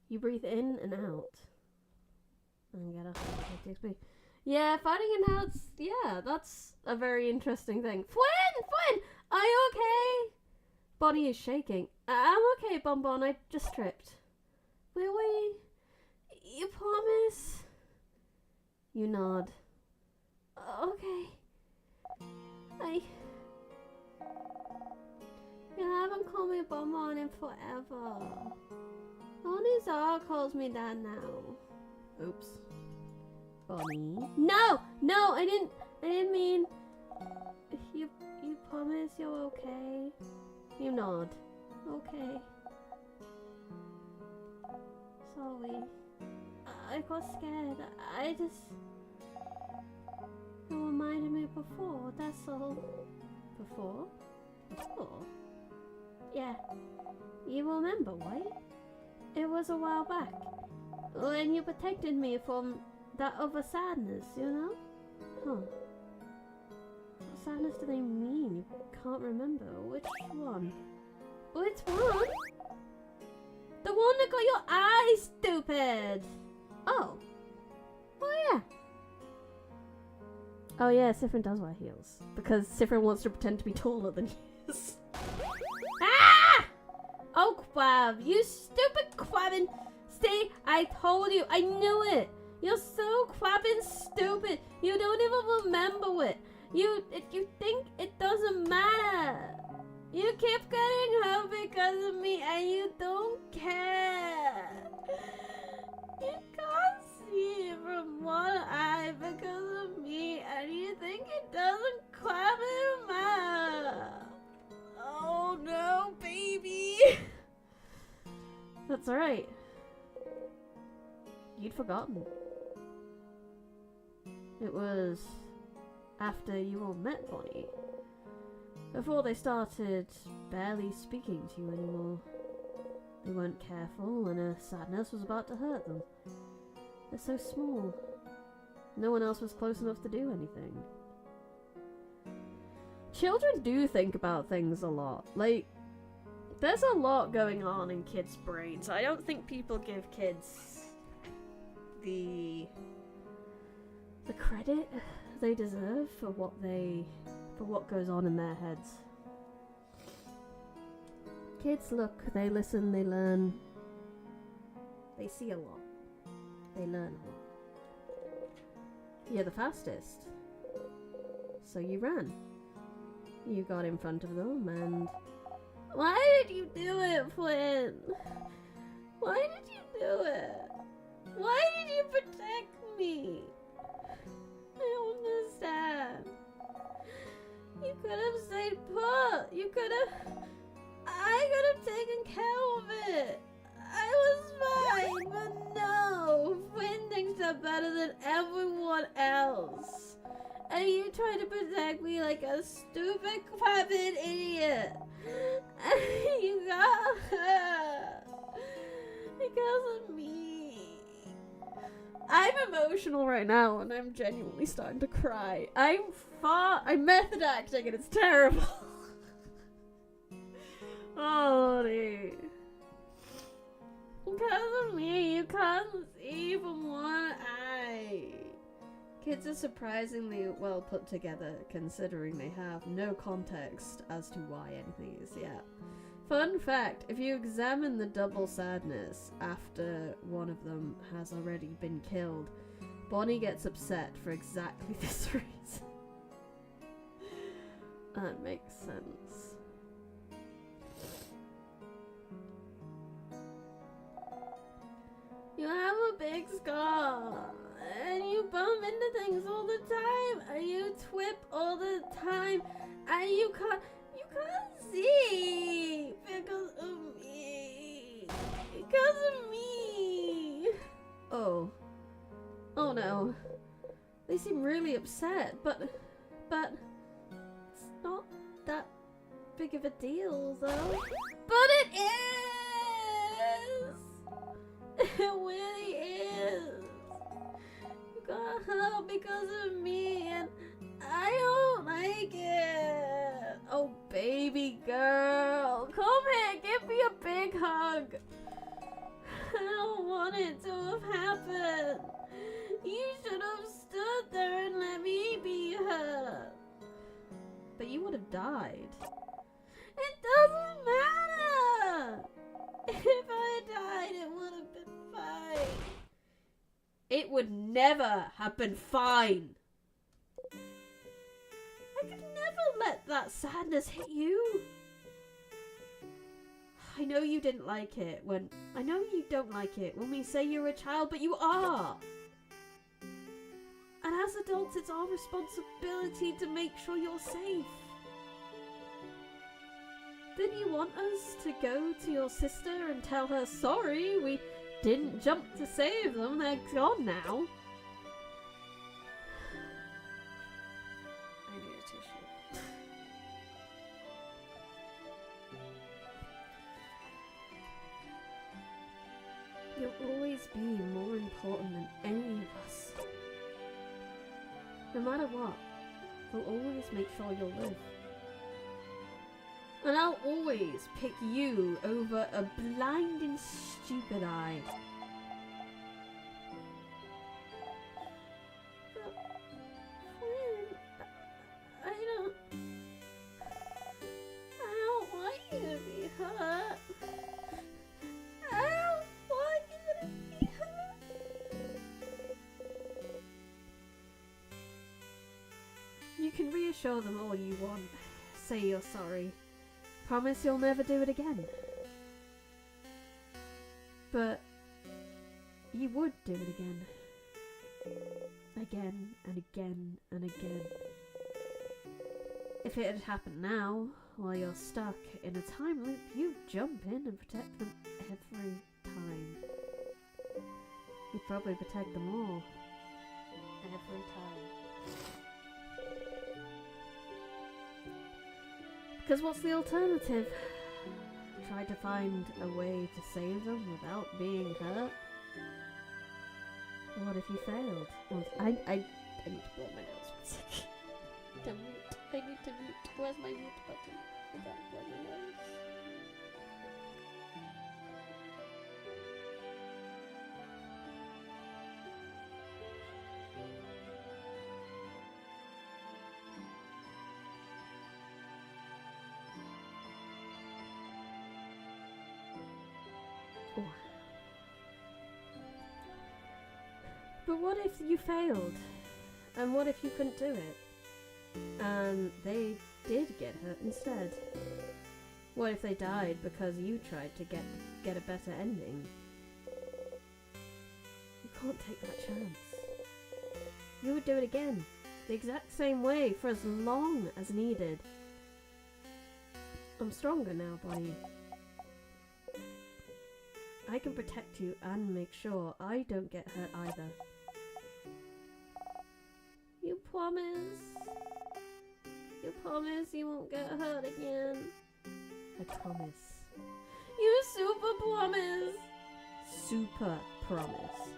You breathe in and out. And get up and take XP. Yeah, fighting in house. Yeah, that's a very interesting thing. Fwyn! Are you okay? Bonnie is shaking. I'm okay, Bonbon. I just tripped. Will we? You promise? You nod. Okay. You haven't called me Bonbon in forever. Only Zara calls me that now. Oops. Bonnie. No, I didn't mean. You promise you're okay? You nod. Okay. Sorry. I got scared. It reminded me before, that's all. Before? Yeah. You remember, right? It was a while back. When you protected me from that other sadness, you know? Huh. What sadness do they mean? You can't remember. Which one? Which one? The one that got your eyes, stupid! Oh. Oh yeah. Oh yeah, Siffrin does wear heels. Because Siffrin wants to pretend to be taller than he is. Ah! Oh, Quab, you stupid Quabbin! See, I told you, I knew it! You're so Quabbin stupid! You don't even remember it! You think it doesn't matter! You keep getting hurt because of me and you don't care! You can't see from one eye because of me and you think it doesn't Quabbin matter! Oh no, baby! That's alright. You'd forgotten. It was after you all met Bonnie. Before they started barely speaking to you anymore. They weren't careful and a sadness was about to hurt them. They're so small. No one else was close enough to do anything. Children do think about things a lot. Like, there's a lot going on in kids' brains. I don't think people give kids the credit they deserve for what goes on in their heads. Kids look, they listen, they learn. They see a lot. They learn a lot. You're the fastest. So you ran. You got in front of them and... Why did you do it, Flynn? Why did you do it? Why did you protect me? I don't understand. You could have stayed put. You could have... I could have taken care of it. I was fine, but no. Flynn thinks they're better than everyone else. And you try to protect me like a stupid, crabbing idiot. And you got hurt. Because of me. I'm emotional right now and I'm genuinely starting to cry. I'm method acting and it's terrible. Oh, dude. Because of me, you can't see from one eye. Kids are surprisingly well put together, considering they have no context as to why anything is yet. Fun fact, if you examine the double sadness after one of them has already been killed, Bonnie gets upset for exactly this reason. That makes sense. You have a big scar, and you bump into things all the time, and you twip all the time, and you can't see because of me. Because of me. Oh no. They seem really upset, but it's not that big of a deal, though. But it is! It really is! You got hurt because of me, and I don't like it! Oh, baby girl, come here, give me a big hug! I don't want it to have happened! You should have stood there and let me be hurt! But you would have died. It doesn't matter! If I died, it would have been fine. It would never have been fine. I could never let that sadness hit you. I know you didn't like it when... I know you don't like it when we say you're a child, but you are. And as adults, it's our responsibility to make sure you're safe. Didn't you want us to go to your sister and tell her, sorry, we didn't jump to save them, they're gone now? I need a tissue. You'll always be more important than any of us. No matter what, we'll always make sure you'll live. And I'll always pick you over a blind and stupid eye. But, friend, I don't want you to be hurt. I don't want you to be hurt. You can reassure them all you want. Say you're sorry. Promise you'll never do it again. But you would do it again. Again and again and again. If it had happened now, while you're stuck in a time loop, you'd jump in and protect them every time. You'd probably protect them all. Every time. Because what's the alternative? Try to find a way to save them without being hurt? What if you failed? Well, I need to blow my nose. To mute. I need to mute. Where's my mute button? I gotta blow my nose. But what if you failed? And what if you couldn't do it? And they did get hurt instead? What if they died because you tried to get a better ending? You can't take that chance. You would do it again, the exact same way for as long as needed. I'm stronger now, Bonnie. I can protect you and make sure I don't get hurt either. You promise? You promise you won't get hurt again? I promise. You super promise? Super promise.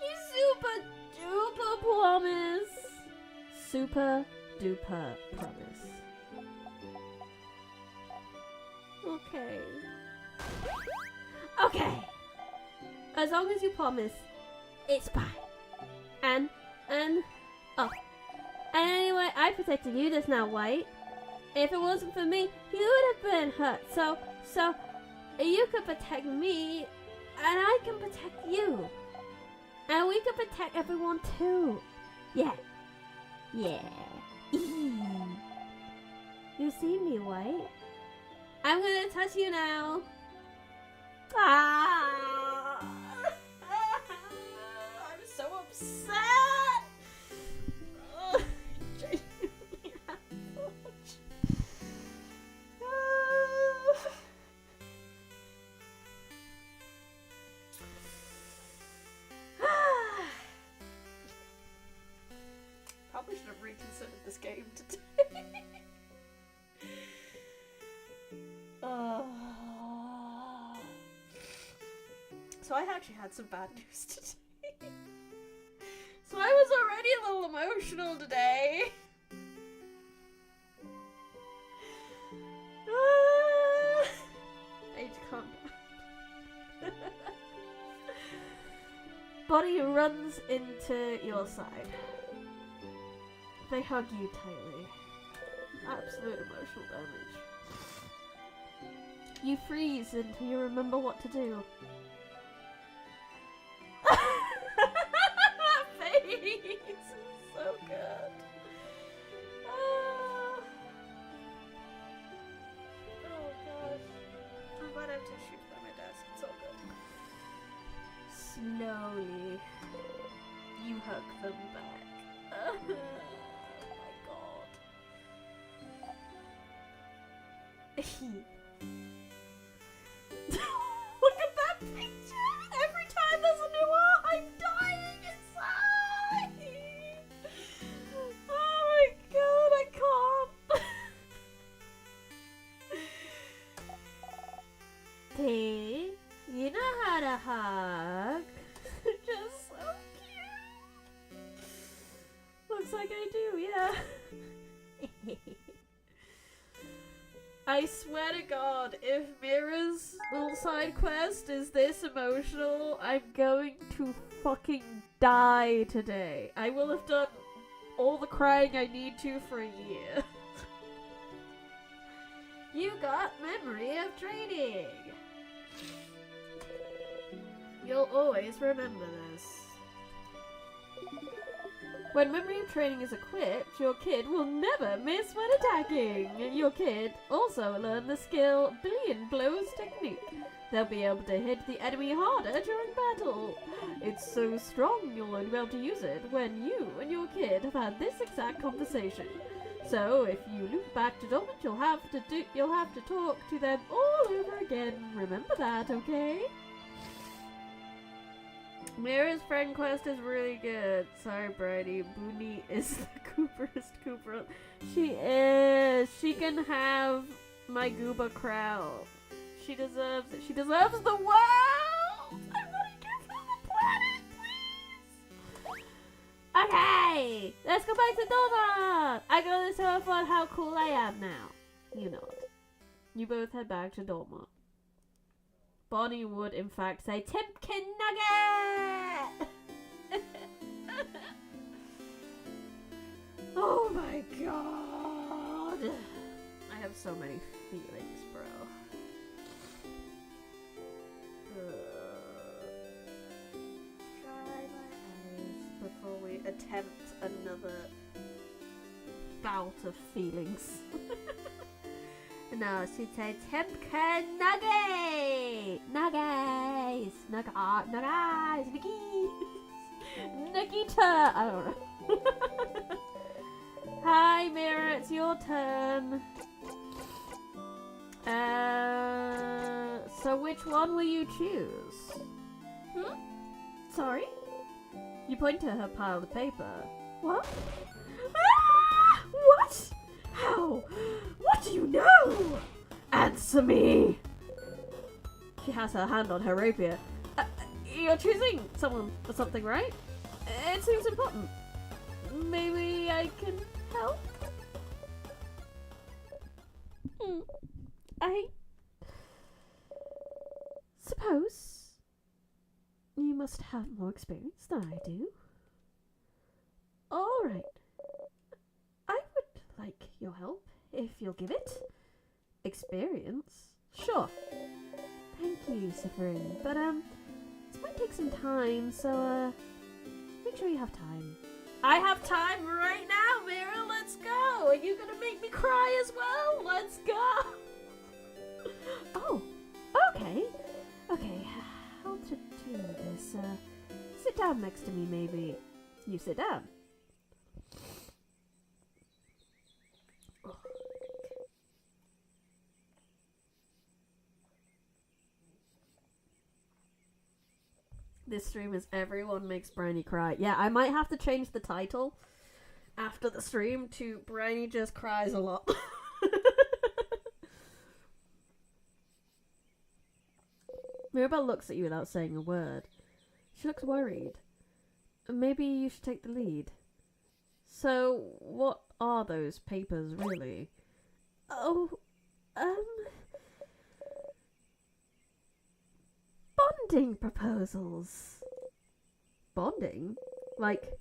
You super duper promise? Super duper promise. Okay. Okay! As long as you promise, it's fine. And, oh. And anyway, I protected you just now, White. If it wasn't for me, you would have been hurt. So, you could protect me, and I can protect you. And we can protect everyone too. Yeah. Yeah. You see me, White? I'm gonna touch you now. Ah! I'm so upset. Genuinely Probably should have reconsidered this game today. So I actually had some bad news today. So I was already a little emotional today. I need to calm down. Body runs into your side. They hug you tightly. Absolute emotional damage. You freeze until you remember what to do. That face is so good. Oh gosh. I'm glad I have tissues by my desk. It's all good. Slowly, you hug them back. Oh my god. Look at that picture! Every time there's a new art, I'm dying inside! Oh my god, I can't! T, you know how to hug. Just so cute. Looks like I do, yeah. I swear to God, if Mira's little side quest is this emotional, I'm going to fucking die today. I will have done all the crying I need to for a year. You got memory of training. You'll always remember this. When memory of training is equipped, your kid will never miss when attacking. Your kid also learn the skill Billion Blows technique. They'll be able to hit the enemy harder during battle. It's so strong you'll only be able to use it when you and your kid have had this exact conversation. So if you loop back to dormant, you'll have to talk to them all over again. Remember that, okay? Mira's friend quest is really good. Sorry, Brady. Booney is the Cooperest Cooper. She is. She can have my Gooba crown. She deserves it. She deserves the world! I want to give her the planet, please! Okay! Let's go back to Dormont! I gotta show off on how cool I am now. You know it. You both head back to Dormont. Bonnie would, in fact, say, Timpkin Nugget! Oh my god! I have so many feelings, bro. Dry my eyes before we attempt another bout of feelings. No, she'd say Timpkin Nugget! Nuggies! Nuggies! Nikki! Nikita! I don't know. Hi, Mira, it's your turn. So which one will you choose? Sorry? You point to her pile of paper. What? Ah! What? How? What do you know? Answer me! She has her hand on her rapier. You're choosing someone or something, right? It seems important. Maybe I can help? I suppose you must have more experience than I do. Alright. I would like your help, if you'll give it. Experience? Sure. Thank you, Severin. But, this might take some time, so, make sure you have time. I have time right now, Mira! Let's Let's go! Are you gonna make me cry as well? Let's go! Oh, okay. Okay, how to do this? Sit down next to me, maybe. You sit down. This stream is Everyone Makes Briny Cry. Yeah, I might have to change the title after the stream to Briny Just Cries a Lot. Mirabelle looks at you without saying a word. She looks worried. Maybe you should take the lead. So, what are those papers, really? Oh, bonding proposals. Bonding? Like,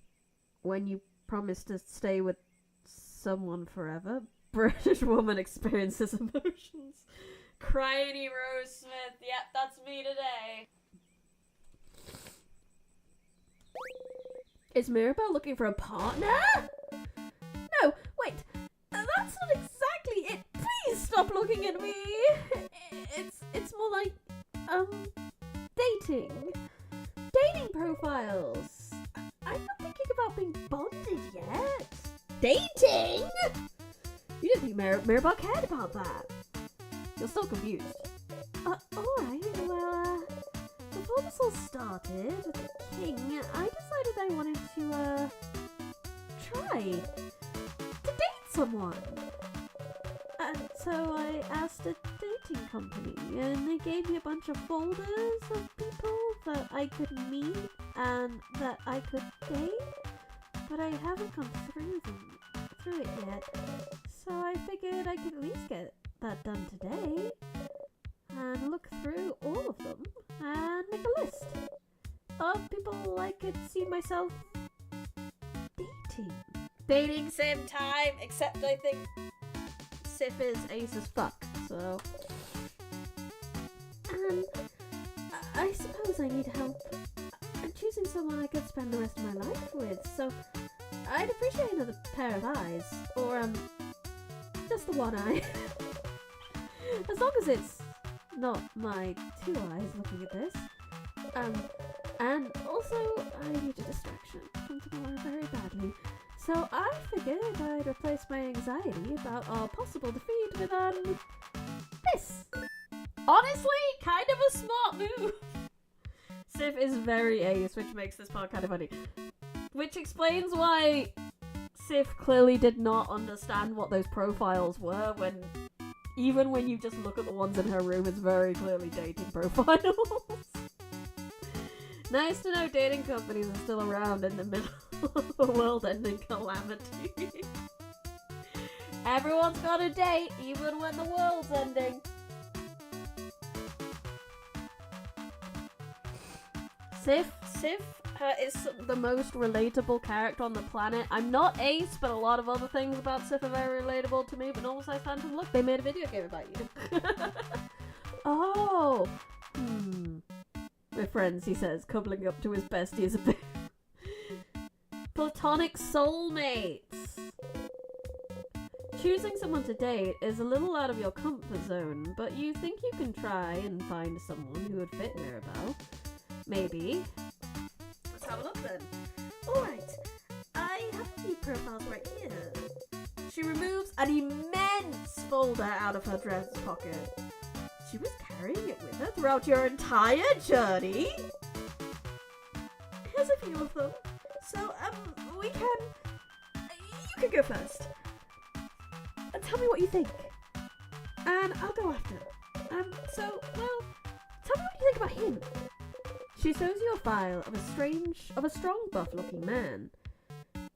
when you promise to stay with someone forever? British woman experiences emotions. Crying Rose Smith. Yep, that's me today. Is Mirabelle looking for a partner? No, wait. That's not exactly it. Please stop looking at me. It's more like, dating. Dating profiles. I'm not thinking about being bonded yet. Dating? You didn't think Mirabelle cared about that. You're still confused. Alright, well, before this all started with the king, I decided I wanted to, try to date someone. And so I asked a dating company, and they gave me a bunch of folders of people that I could meet and that I could date, but I haven't gone through it yet. So I figured I could at least get that done today and look through all of them and make a list of people I could see myself dating same time, except I think Sif is ace as fuck, so and I suppose I need help. I'm choosing someone I could spend the rest of my life with, so I'd appreciate another pair of eyes, or just the one eye. As long as it's not my two eyes looking at this. And also, I need a distraction from tomorrow very badly. So I figured I'd replace my anxiety about our possible defeat with, this. Honestly, kind of a smart move. Sif is very ace, which makes this part kind of funny. Which explains why Sif clearly did not understand what those profiles were when... Even when you just look at the ones in her room, it's very clearly dating profiles. Nice to know dating companies are still around in the middle of a world-ending calamity. Everyone's got a date, even when the world's ending. Sif is the most relatable character on the planet. I'm not ace, but a lot of other things about Sif are very relatable to me. But normal size phantom, look, they made a video game about you. Oh. We're friends, he says, cuddling up to his bestie as a bit. Platonic soulmates. Choosing someone to date is a little out of your comfort zone, but you think you can try and find someone who would fit Mirabelle. Maybe. Let's have a look then. Alright, I have a few profiles right here. She removes an immense folder out of her dress pocket. She was carrying it with her throughout your entire journey? Here's a few of them. So, you can go first. Tell me what you think. And I'll go after. Tell me what you think about him. She shows you a file of a strong buff-looking man.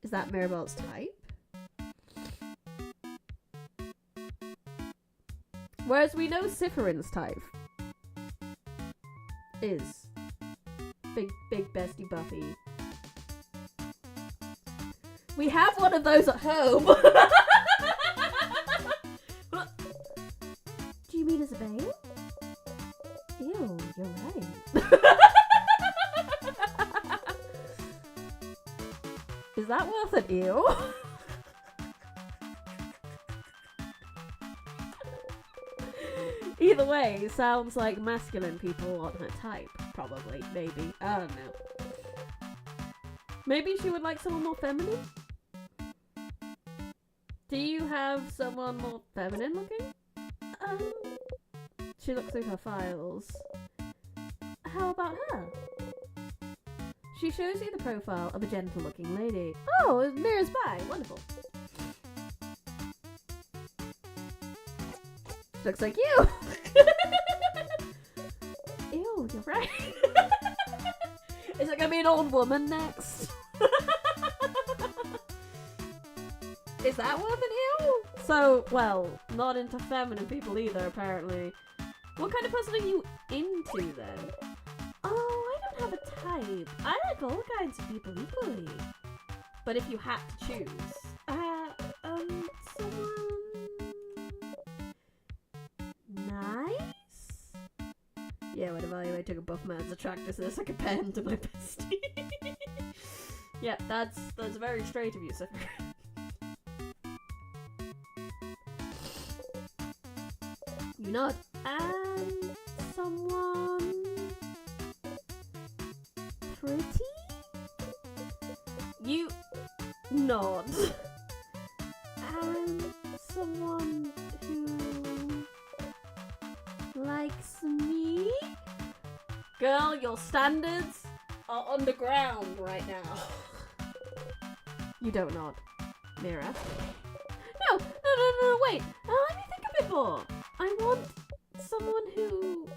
Is that Mirabelle's type? Whereas we know Cypherin's type is big bestie Buffy. We have one of those at home. Do you mean Isabel? Ew, you're right. Is that worth an ew? the way, sounds like masculine people on her type. Probably, maybe. I don't know. Maybe she would like someone more feminine? Do you have someone more feminine looking? She looked through her files. How about her? She shows you the profile of a gentle-looking lady. Oh, Mira's by. Wonderful. Looks like you. Ew, you're right. Is it gonna be an old woman next? Is that woman you? So, well, not into feminine people either, apparently. What kind of person are you into, then? Oh, I don't have a type. I like all kinds of people equally. But if you had to choose, someone nice? Yeah, when evaluating a buff man's attractiveness, I compare him to my bestie. Yeah, that's very straight of you, sir. You nod. And someone pretty? You nod. And someone who likes me? Girl, your standards are underground right now. You don't nod. Mira. No, wait. Let me think a bit more. I want someone who...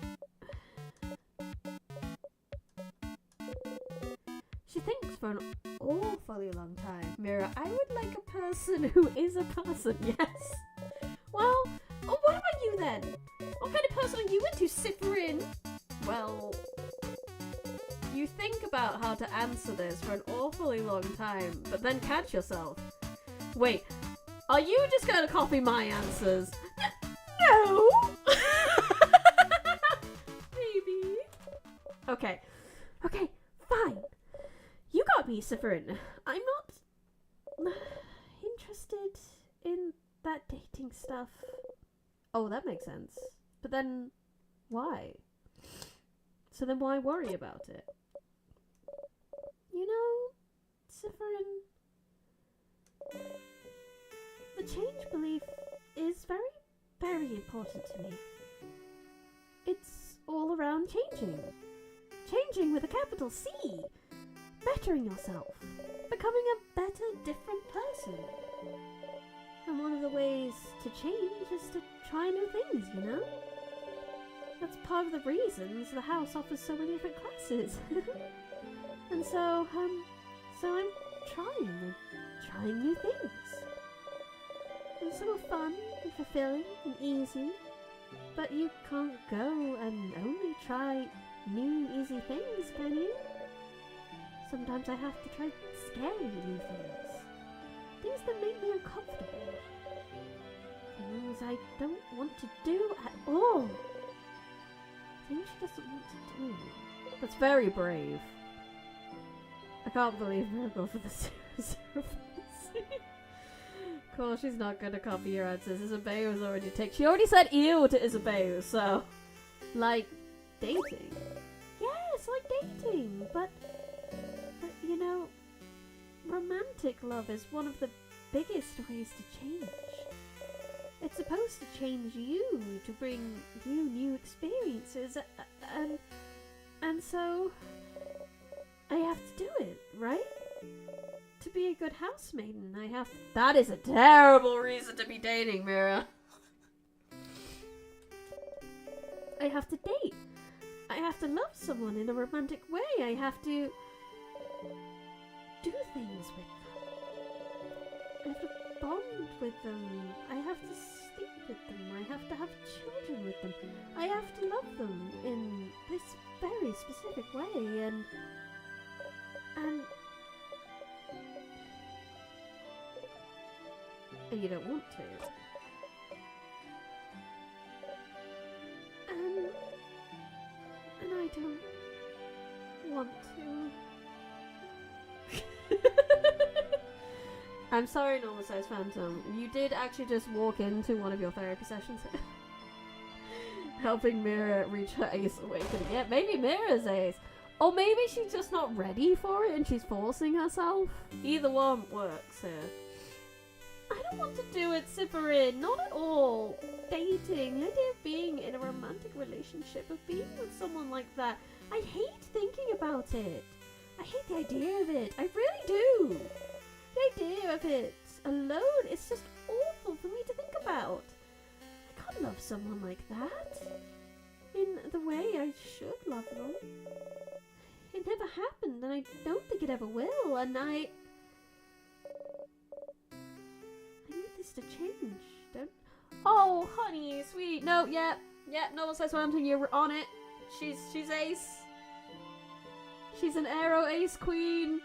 She thinks for an awfully long time. Mira, I would like a person who is a person, yes. Well, what about you then? What kind of person are you into, Cytherin? Well, you think about how to answer this for an awfully long time, but then catch yourself. Wait, are you just going to copy my answers? No! Maybe. Okay, fine. You got me, Cytherin. I'm not interested in that dating stuff. Oh, that makes sense. But then, why? So then why worry about it? You know, Cytherin, the change belief is very, very important to me. It's all around changing. Changing with a capital C. Bettering yourself. Becoming a better, different person. And one of the ways to change is to try new things, you know? That's part of the reasons the house offers so many different classes. And so I'm trying new things. And some are fun and fulfilling and easy, but you can't go and only try new easy things, can you? Sometimes I have to try scary new things. Things that make me uncomfortable. Things I don't want to do at all. Things she doesn't want to do. That's very brave. I can't believe we're going for the 0 Of course she's not gonna copy your answers. Isabelle was already She already said ew to Isabelle, so... Like, dating. Yes, like dating, but you know, romantic love is one of the biggest ways to change. It's supposed to change you, to bring you new experiences, and so I have to do it, right? To be a good housemaiden, I have to... That is a terrible reason to be dating, Mira. I have to date. I have to love someone in a romantic way. I have to do things with them. I have to bond with them. I have to sleep with them. I have to have children with them. I have to love them in this very specific way, and you don't want to. And I don't want to. I'm sorry, normal size phantom. You did actually just walk into one of your therapy sessions. helping Mira reach her ace awakening. Yeah, maybe Mira's ace. Or maybe she's just not ready for it and she's forcing herself. Either one works here. I don't want to do it, Cyprian. Not at all. Dating, the idea of being in a romantic relationship, of being with someone like that. I hate thinking about it. I hate the idea of it. I really do. The idea of it alone is just awful for me to think about. I can't love someone like that in the way I should love them. It never happened, and I don't think it ever will, and I need this to change. Don't. Oh, honey, sweet. No, yeah, no one says one thing. You're on it. She's ace. She's an arrow ace queen.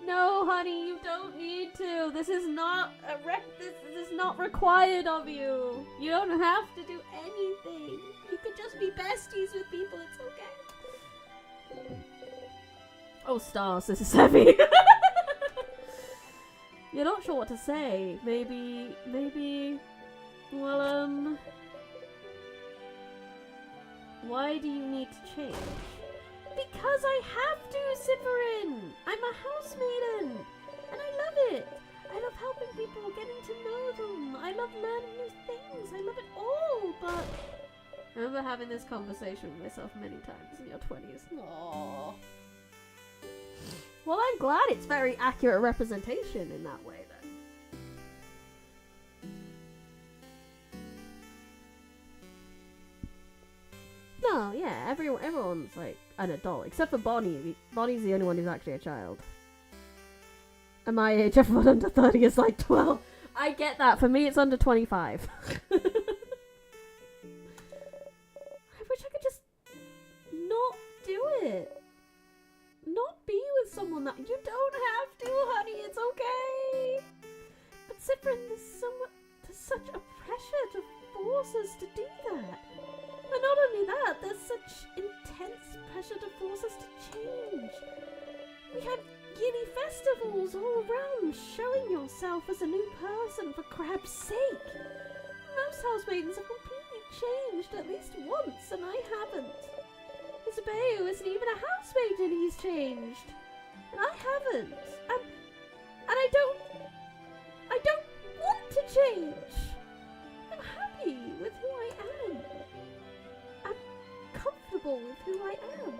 No, honey, you don't need to. This is not this is not required of you. You don't have to do anything. You could just be besties with people. It's okay. Oh, stars, this is heavy. You're not sure what to say. Maybe, well, why do you need to change? Because I have to, Cyprian! I'm a house maiden! And I love it! I love helping people, getting to know them. I love learning new things. I love it all, but I remember having this conversation with myself many times in your 20s. Aww. Well, I'm glad it's very accurate representation in that way, then. No, yeah, everyone's like an adult, except for Bonnie. Bonnie's the only one who's actually a child. At my age, everyone under 30 is like 12. I get that. For me, it's under 25. I wish I could just not do it. Not be with someone that you don't have to, honey. It's okay. But Cyprian, there's such a pressure to force us to do that. And not only that, there's such intense pressure to force us to change. We had yearly festivals all around, showing yourself as a new person for crap's sake. Most housemaidens have completely changed at least once, and I haven't. Isabeo isn't even a housemaid and he's changed. And I haven't. And I don't want to change. I'm happy with who I am. I'm comfortable with who I am.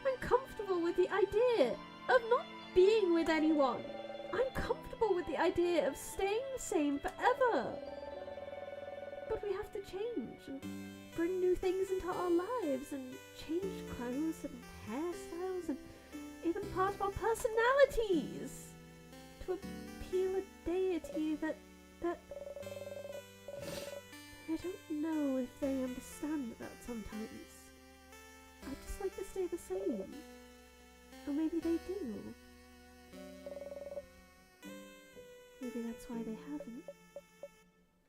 I'm comfortable with the idea of not being with anyone. I'm comfortable with the idea of staying the same forever. But we have to change and bring new things into our lives and change clothes and hairstyles and even part of our personalities to appeal a deity that I don't know if they understand that sometimes. I just like to stay the same. Or maybe they do. Maybe that's why they haven't.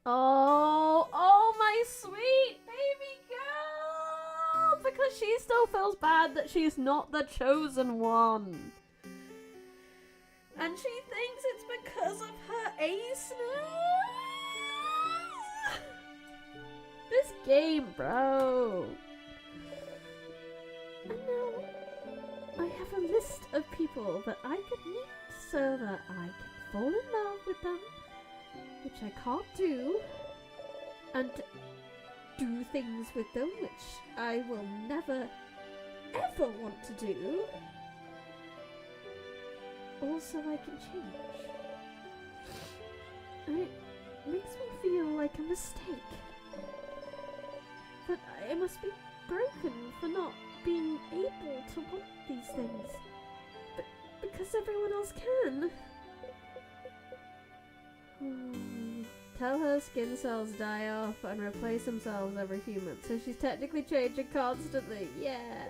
Oh, my sweet baby girl! Because she still feels bad that she's not the chosen one. And she thinks it's because of her aceness. This game, bro. And now I have a list of people that I could meet so that I can fall in love with them, which I can't do, and do things with them which I will never ever want to do. Also, I can change. And it makes me feel like a mistake. That I must be broken for not being able to want these things. But because everyone else can. Tell her skin cells die off and replace themselves every few months, so she's technically changing constantly. Yeah.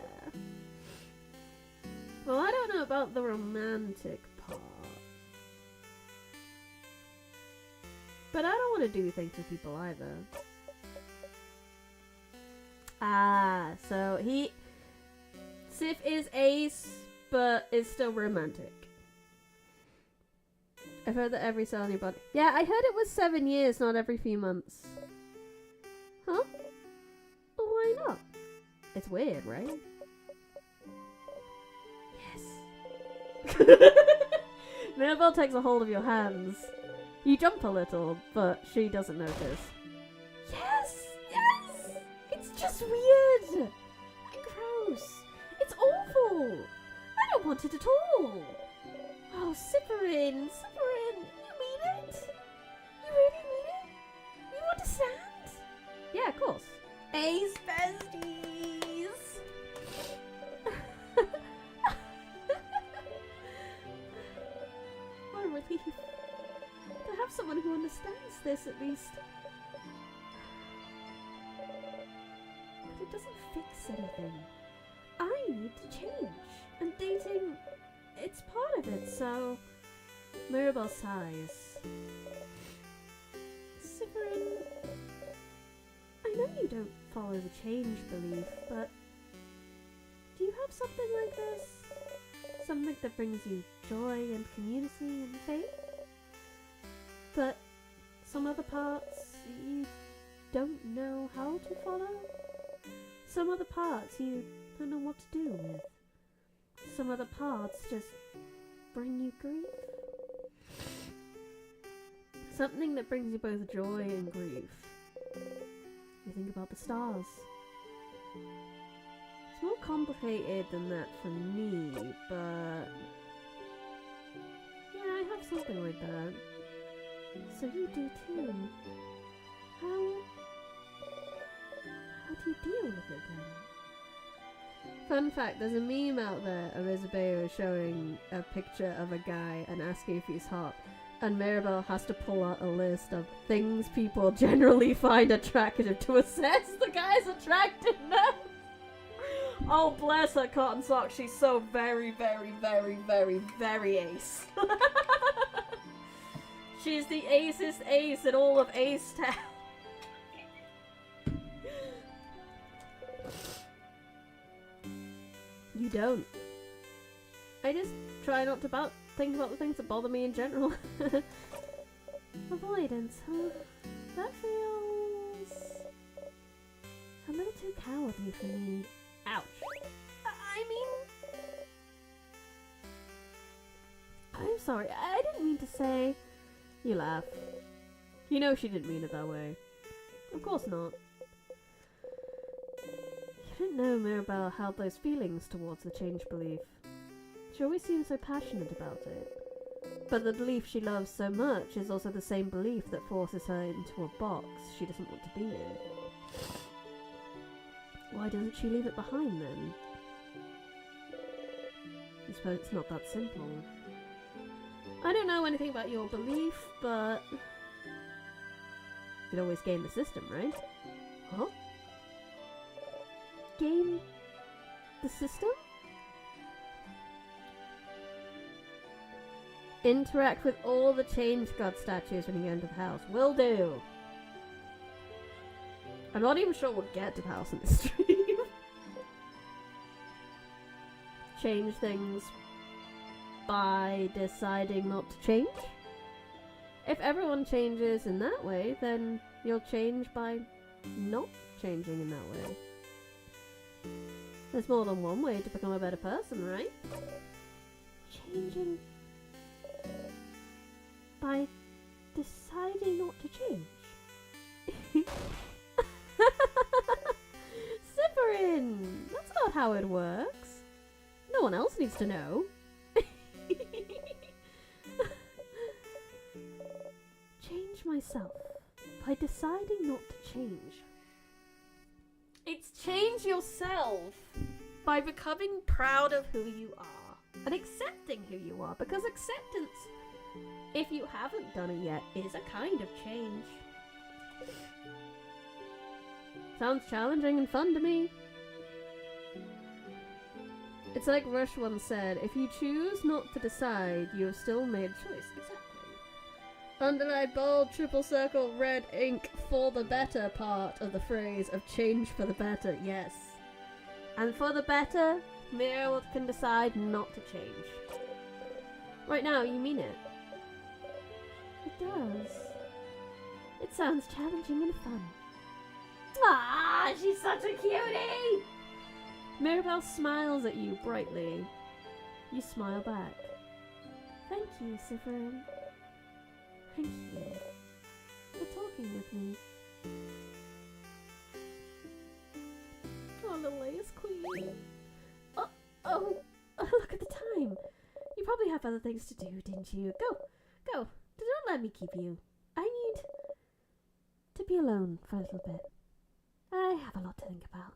Well, I don't know about the romantic part. But I don't want to do things with people either. So Sif is ace, but is still romantic. I've heard that every cell in your body. Yeah, I heard it was 7 years, not every few months. Huh? It's weird, right? Yes. Mirabelle takes a hold of your hands. You jump a little, but she doesn't notice. Yes! Yes! It's just weird! And gross! It's awful! I don't want it at all! Oh, Cyprian! Cyprian! You mean it? You really mean it? You understand? Yeah, of course. Ace besties! What a relief. To have someone who understands this, at least. But it doesn't fix anything. I need to change. And dating, it's part of it, so... Mirabelle sighs. Cyprian, I know you don't follow the change belief, but... do you have something like this? Something that brings you joy and community and faith? But some other parts you don't know how to follow? Some other parts you don't know what to do with? Some other parts just bring you grief? Something that brings you both joy and grief. You think about the stars. It's more complicated than that for me, but... yeah, I have something like that. So you do too. How do you deal with it then? Fun fact, there's a meme out there of Isabella showing a picture of a guy and asking if he's hot. And Mirabelle has to pull out a list of things people generally find attractive to assess the guy's attractiveness. Oh, bless her cotton socks. She's so very, very, very, very, very ace. She's the acest ace in all of Ace Town. You don't. I just try not to think about the things that bother me in general. Avoidance, huh? That feels a little too cowardly for me. Ouch. I mean... I'm sorry, I didn't mean to say... You laugh. You know she didn't mean it that way. Of course not. You didn't know Mirabelle held those feelings towards the change belief. She always seems so passionate about it. But the belief she loves so much is also the same belief that forces her into a box she doesn't want to be in. Why doesn't she leave it behind then? I suppose it's not that simple. I don't know anything about your belief, but... you could always game the system, right? Huh? Game... the system? Interact with all the Change God statues when you enter the house. Will do! I'm not even sure we'll get to the house in this stream. Change things by deciding not to change? If everyone changes in that way, then you'll change by not changing in that way. There's more than one way to become a better person, right? Changing by deciding not to change. Cyprian! That's not how it works. No one else needs to know. Change myself by deciding not to change. It's change yourself by becoming proud of who you are and accepting who you are, because acceptance, if you haven't done it yet, is a kind of change. Sounds challenging and fun to me. It's like Rush once said, if you choose not to decide, you have still made a choice. Exactly. Underline, bold, triple circle, red ink, for the better part of the phrase of change for the better, yes. And for the better, Mira can decide not to change. Right now, you mean it. It does. It sounds challenging and fun. Ah, she's such a cutie! Mirabelle smiles at you brightly. You smile back. Thank you, Severin. Thank you for talking with me. Oh, little Ace Queen. Oh, look at the time. You probably have other things to do, didn't you? Go. Don't let me keep you. I need to be alone for a little bit. I have a lot to think about.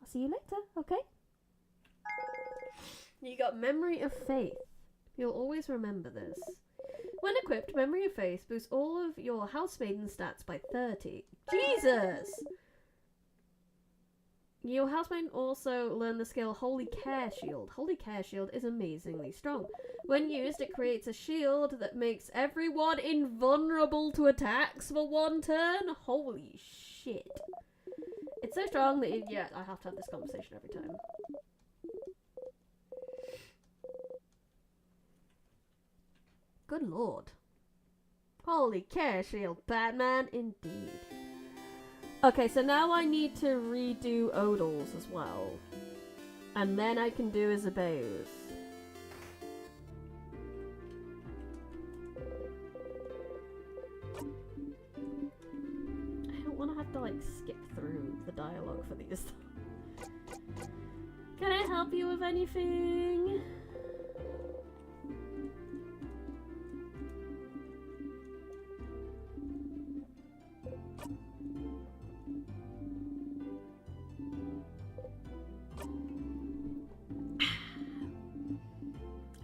I'll see you later, okay? You got Memory of Faith. You'll always remember this. When equipped, Memory of Faith boosts all of your housemaiden stats by 30. Jesus! Your housemaiden also learn the skill Holy Care Shield. Holy Care Shield is amazingly strong. When used, it creates a shield that makes everyone invulnerable to attacks for 1 turn. Holy shit. It's so strong that, yeah, I have to have this conversation every time. Good lord. Holy Care Shield, Batman, indeed. Okay, so now I need to redo Odal's as well. And then I can do Isabeau's. I don't want to have to, like, skip through the dialogue for these. Can I help you with anything?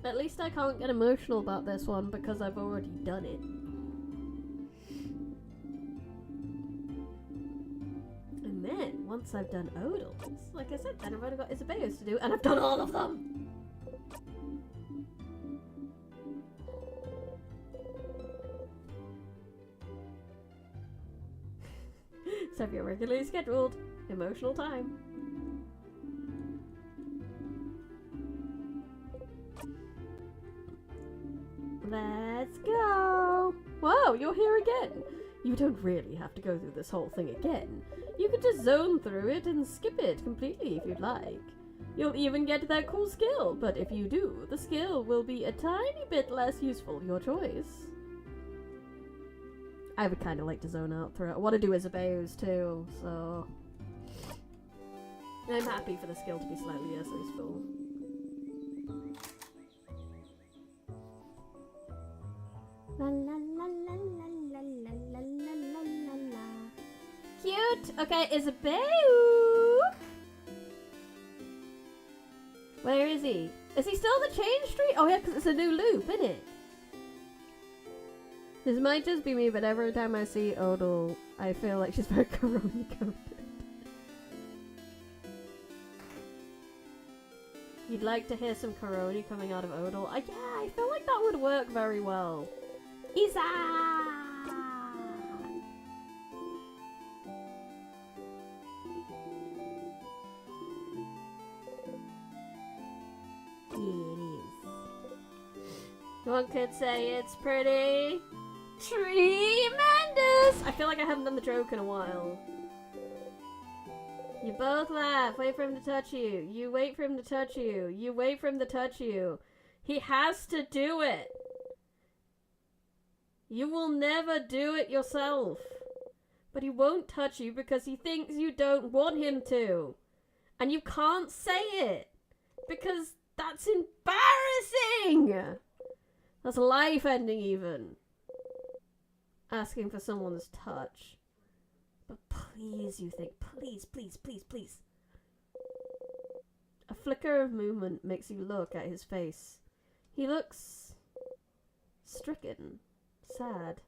At least I can't get emotional about this one because I've already done it. And then, once I've done Odal's, like I said, then I've only got Isabeau's to do, and I've done all of them! So if you're regularly scheduled, emotional time. Let's go! Whoa, you're here again! You don't really have to go through this whole thing again. You could just zone through it and skip it completely if you'd like. You'll even get that cool skill, but if you do, the skill will be a tiny bit less useful, your choice. I would kind of like to zone out through it. I want to do Isabeau's too, so... I'm happy for the skill to be slightly less useful. La la la la la la la la la la. Cute! Okay, Isabeau! Where is he? Is he still on the change tree? Oh yeah, because it's a new loop, isn't it? This might just be me, but every time I see Odal, I feel like she's very corona-coded. You'd like to hear some Corona coming out of Odal? Yeah, I feel like that would work very well. Isa! It is. One could say it's pretty tremendous! I feel like I haven't done the joke in a while. You both laugh. Wait for him to touch you. You wait for him to touch you. You wait for him to touch you. He has to do it. You will never do it yourself. But he won't touch you because he thinks you don't want him to. And you can't say it. Because that's embarrassing. That's life-ending even. Asking for someone's touch. But please, you think. Please, please, please, please. A flicker of movement makes you look at his face. He looks stricken. Sad.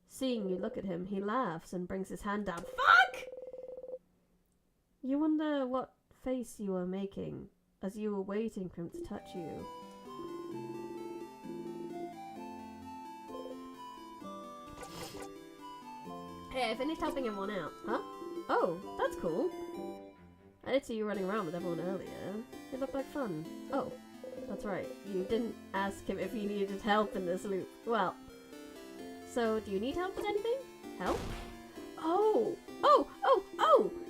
Seeing you look at him, he laughs and brings his hand down. Fuck! You wonder what face you were making as you were waiting for him to touch you. Hey, I finished helping everyone out. Huh? Oh, that's cool. I did see you running around with everyone earlier. It looked like fun. Oh, that's right. You didn't ask him if he needed help in this loop. Well, so do you need help with anything? Help? Oh!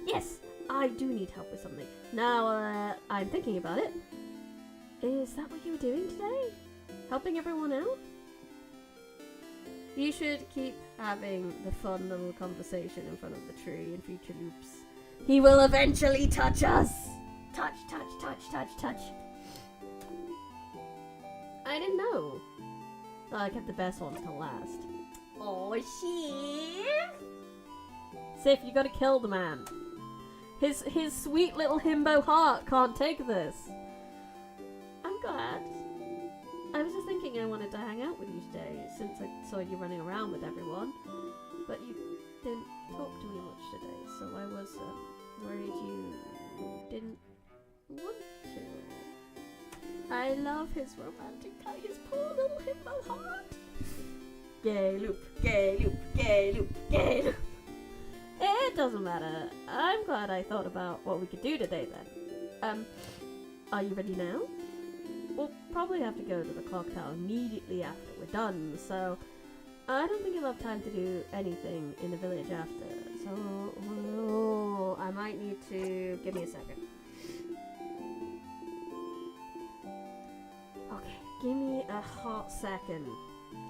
Yes! I do need help with something. Now, I'm thinking about it. Is that what you were doing today? Helping everyone out? You should keep having the fun little conversation in front of the tree in future loops. He will eventually touch us! Touch, touch, touch, touch, touch. I didn't know. Oh, I kept the best ones to last. Oh, shit! Sif, you gotta kill the man. His sweet little himbo heart can't take this. I'm glad. I was just thinking I wanted to hang out with you today, since I saw you running around with everyone. But you didn't talk to me much today, so I was worried you didn't want to. I love his romantic his poor little himbo heart. Gay loop, gay loop, gay loop, gay loop. It doesn't matter. I'm glad I thought about what we could do today then. Are you ready now? We'll probably have to go to the clock tower immediately after we're done, so I don't think you'll have time to do anything in the village after. So I might need to give me a second. Okay, give me a hot second.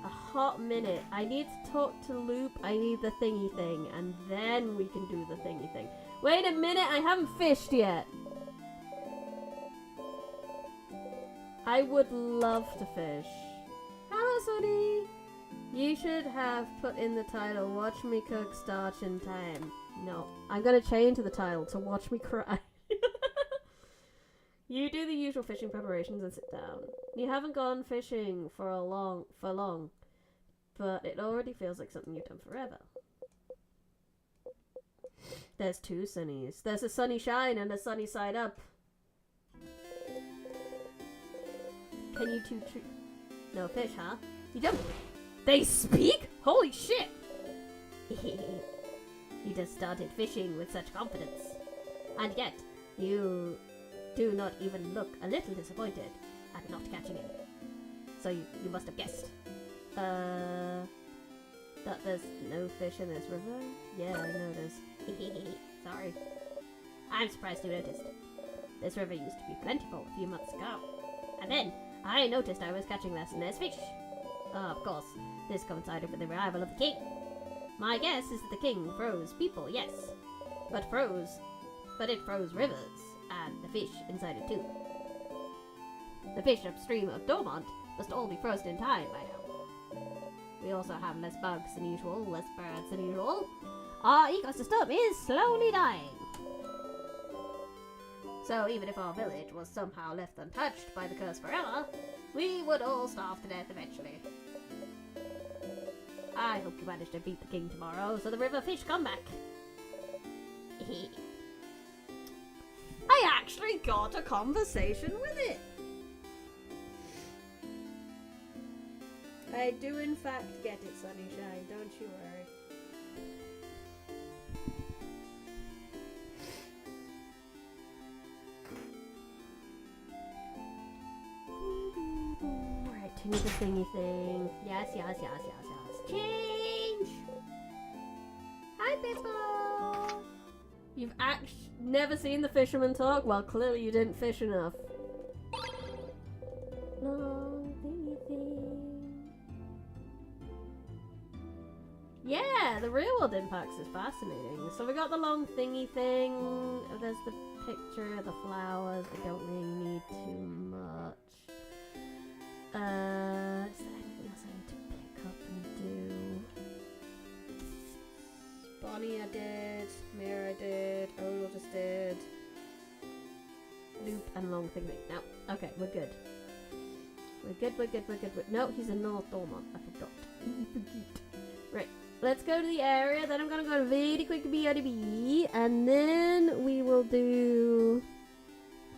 A hot minute. I need to talk to Loop. I need the thingy thing, and then we can do the thingy thing. Wait a minute, I haven't fished yet. I would love to fish. Hello, Sonny. You should have put in the title, Watch Me Cook Starch in Time. No, I'm gonna change the title to Watch Me Cry. You do the usual fishing preparations and sit down. You haven't gone fishing for long, but it already feels like something you've done forever. There's two sunnies. There's a sunny shine and a sunny side up. Can you two no fish, huh? You don't. They speak? Holy shit! You just started fishing with such confidence. And yet, you do not even look a little disappointed at not catching it. So you must have guessed. That there's no fish in this river? Yeah, I noticed. Sorry. I'm surprised you noticed. This river used to be plentiful a few months ago. And then, I noticed I was catching less and less fish. Of course, this coincided with the arrival of the king. My guess is that the king froze people, yes. But it froze rivers, and the fish inside it too. The fish upstream of Dormont must all be frozen in time by now. We also have less bugs than usual, less birds than usual. Our ecosystem is slowly dying. So even if our village was somehow left untouched by the curse forever, we would all starve to death eventually. I hope you manage to beat the king tomorrow so the river fish come back. I actually got a conversation with it. I do in fact get it, Sunnyshine, don't you worry. Right, to the thingy thing. Yes. Change! Hi, Pippo! You've never seen the fisherman talk? Well, clearly you didn't fish enough. Long thingy thing. Yeah, the real world impacts is fascinating. So we got the long thingy thing. There's the picture of the flowers. We don't really need too much. Is there anything else I need to pick up and do? Bonnie I did, Mira I did, Odal just did. Loop and long thingy. No, okay, we're good. We're good. No, he's in North Dormont. I forgot. Right, let's go to the area. Then I'm gonna go to very quick BRB, and then we will do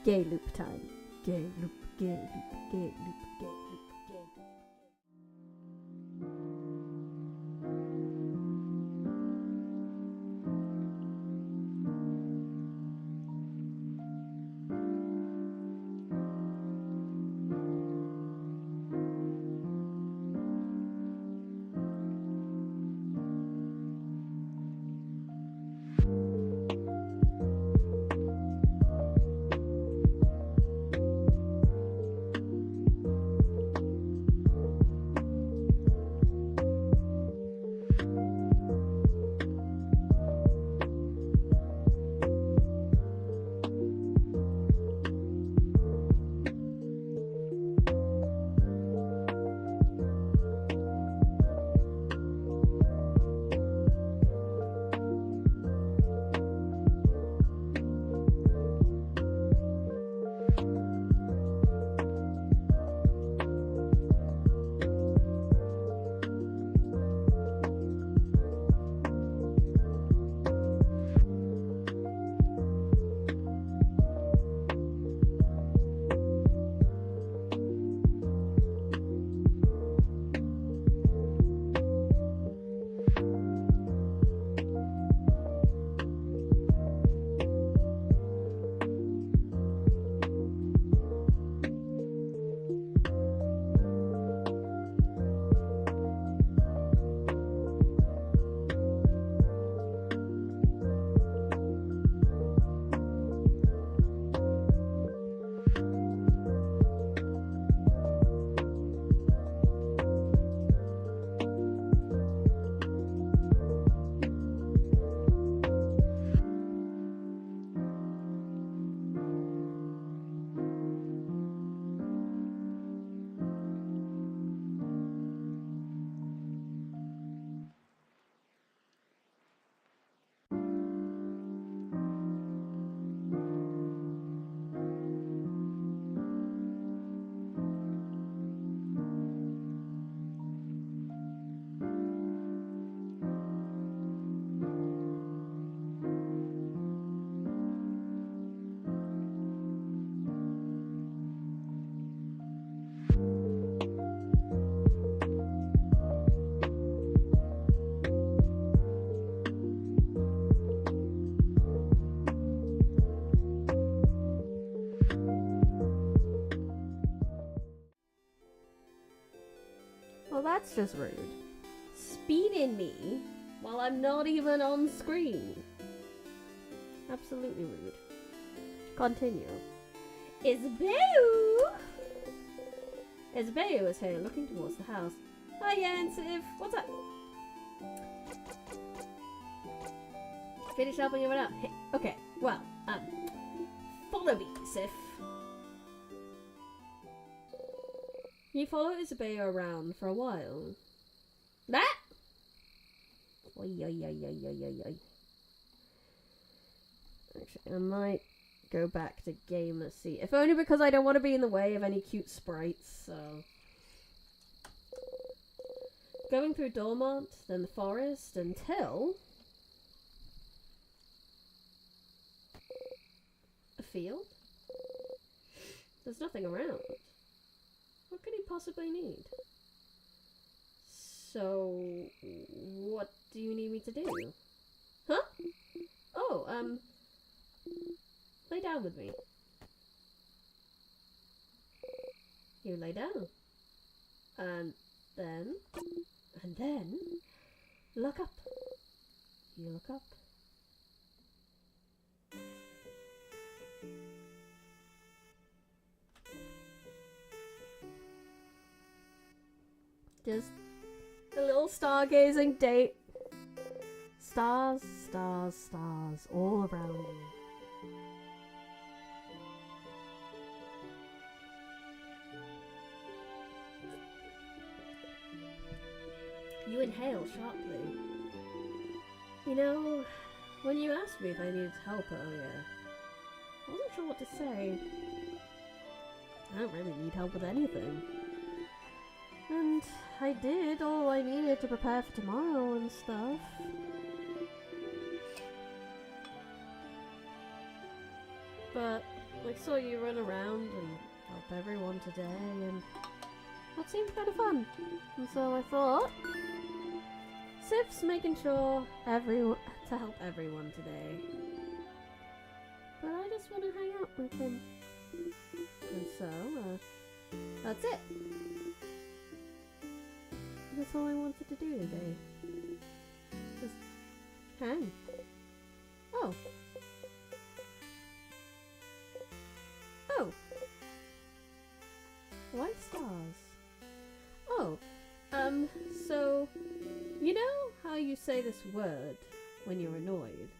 gay loop time. Gay loop, gay loop, gay loop, gay loop, gay loop. That's just rude. Speeding me while I'm not even on screen. Absolutely rude. Continue. Isabelle! Isabelle is here, looking towards the house. Hi, NSFW. What's up? Finish up when you run up. Hey, okay, well, follow me, Sif. You follow Isabelle around for a while. That? Oi, oi, oi, oi, oi, oi, oi. Actually, I might go back to gamer seat. If only because I don't want to be in the way of any cute sprites, so... Going through Dormont, then the forest, until... a field? There's nothing around. What could he possibly need? So, what do you need me to do? Huh? Oh, lay down with me. You lay down. And then, look up. You look up. Just a little stargazing date. Stars, stars, stars all around you. You inhale sharply. You know, when you asked me if I needed help earlier, I wasn't sure what to say. I don't really need help with anything. And I did all I needed to prepare for tomorrow and stuff. But I saw you run around and help everyone today, and that seemed kind of fun. And so I thought, Sif's making sure to help everyone today. But I just want to hang out with him. And so, that's it. That's all I wanted to do today. Just hang. Oh. Oh. White stars. Oh. So, you know how you say this word when you're annoyed?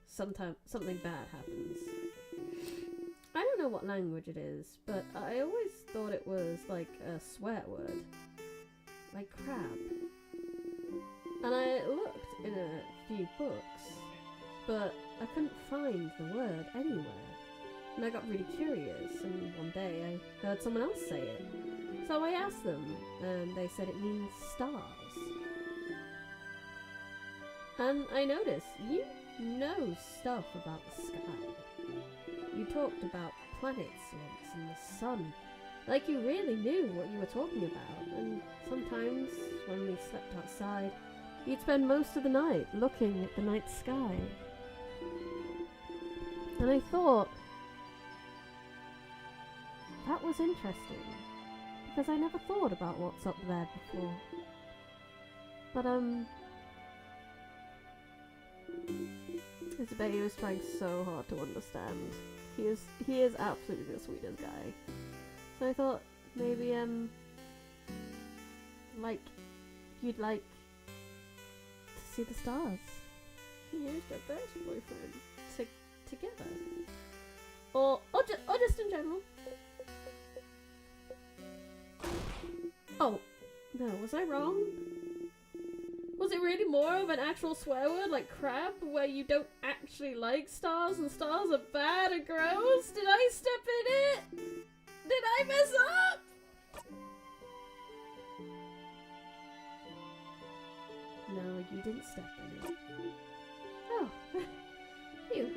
Sometimes something bad happens. I don't know what language it is, but I always thought it was like a swear word. Like crab. And I looked in a few books, but I couldn't find the word anywhere. And I got really curious, and one day I heard someone else say it. So I asked them, and they said it means stars. And I noticed, you know stuff about the sky. You talked about planets once and the sun. Like you really knew what you were talking about, and sometimes when we slept outside, you'd spend most of the night looking at the night sky. And I thought, that was interesting, because I never thought about what's up there before. But, Isabelle was trying so hard to understand. He is absolutely the sweetest guy. So I thought, maybe, you'd like to see the stars. Here's your best boyfriend. Together. Or just in general. Oh, no, was I wrong? Was it really more of an actual swear word like crab, where you don't actually like stars and stars are bad and gross? Did I step in it? Did I mess up? No, you didn't step in it. Oh, phew.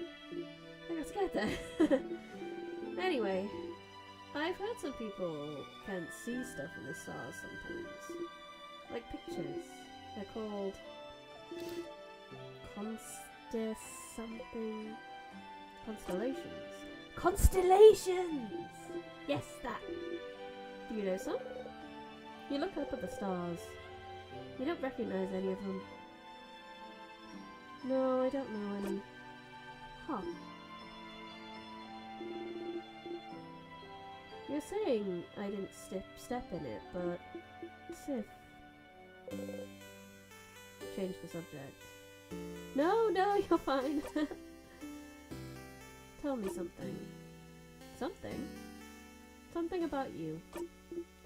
I got scared there. Anyway, I've heard some people can't see stuff in the stars sometimes. Like pictures. They're called constellations. Constellations! Yes, that. Do you know some? You look up at the stars. You don't recognize any of them. No, I don't know any. Huh. You're saying I didn't step in it, but Sif. Change the subject. No, you're fine. Tell me something. Something? Something about you.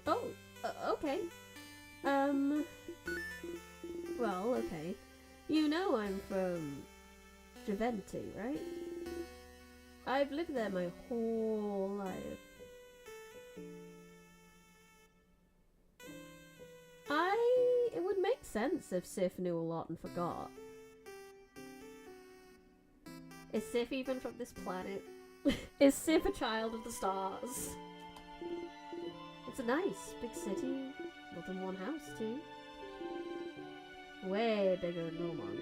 Oh, okay. Well, okay. You know I'm from Javenti, right? I've lived there my whole life. It would make sense if Sif knew a lot and forgot. Is Sif even from this planet? Is Sif a child of the stars? It's a nice big city, more than one house too. Way bigger than Normand.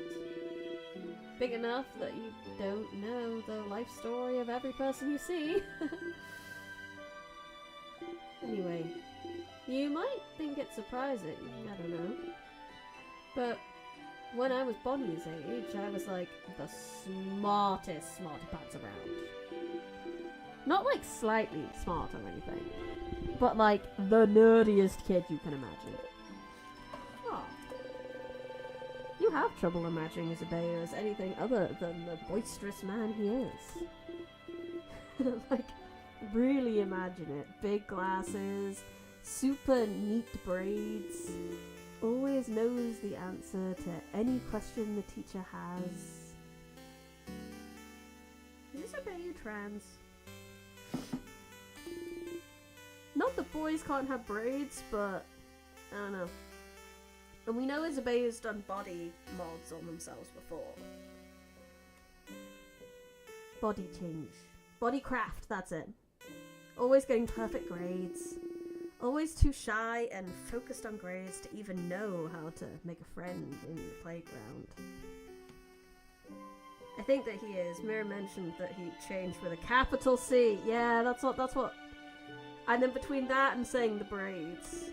Big enough that you don't know the life story of every person you see. Anyway, you might think it's surprising, I don't know. But when I was Bonnie's age, I was like the smartest smarty pants around. Not like slightly smart or anything, but like the nerdiest kid you can imagine. Oh. You have trouble imagining Isabella as anything other than the boisterous man he is. Like, really imagine it. Big glasses, super neat braids, always knows the answer to any question the teacher has. Is Isabella trans? Not that boys can't have braids, but I don't know. And we know Isabella's done body mods on themselves before. Body change. Body craft, that's it. Always getting perfect grades. Always too shy and focused on grades to even know how to make a friend in the playground. I think that he is. Mira mentioned that he changed with a capital C. Yeah, that's what. And then between that and saying the braids,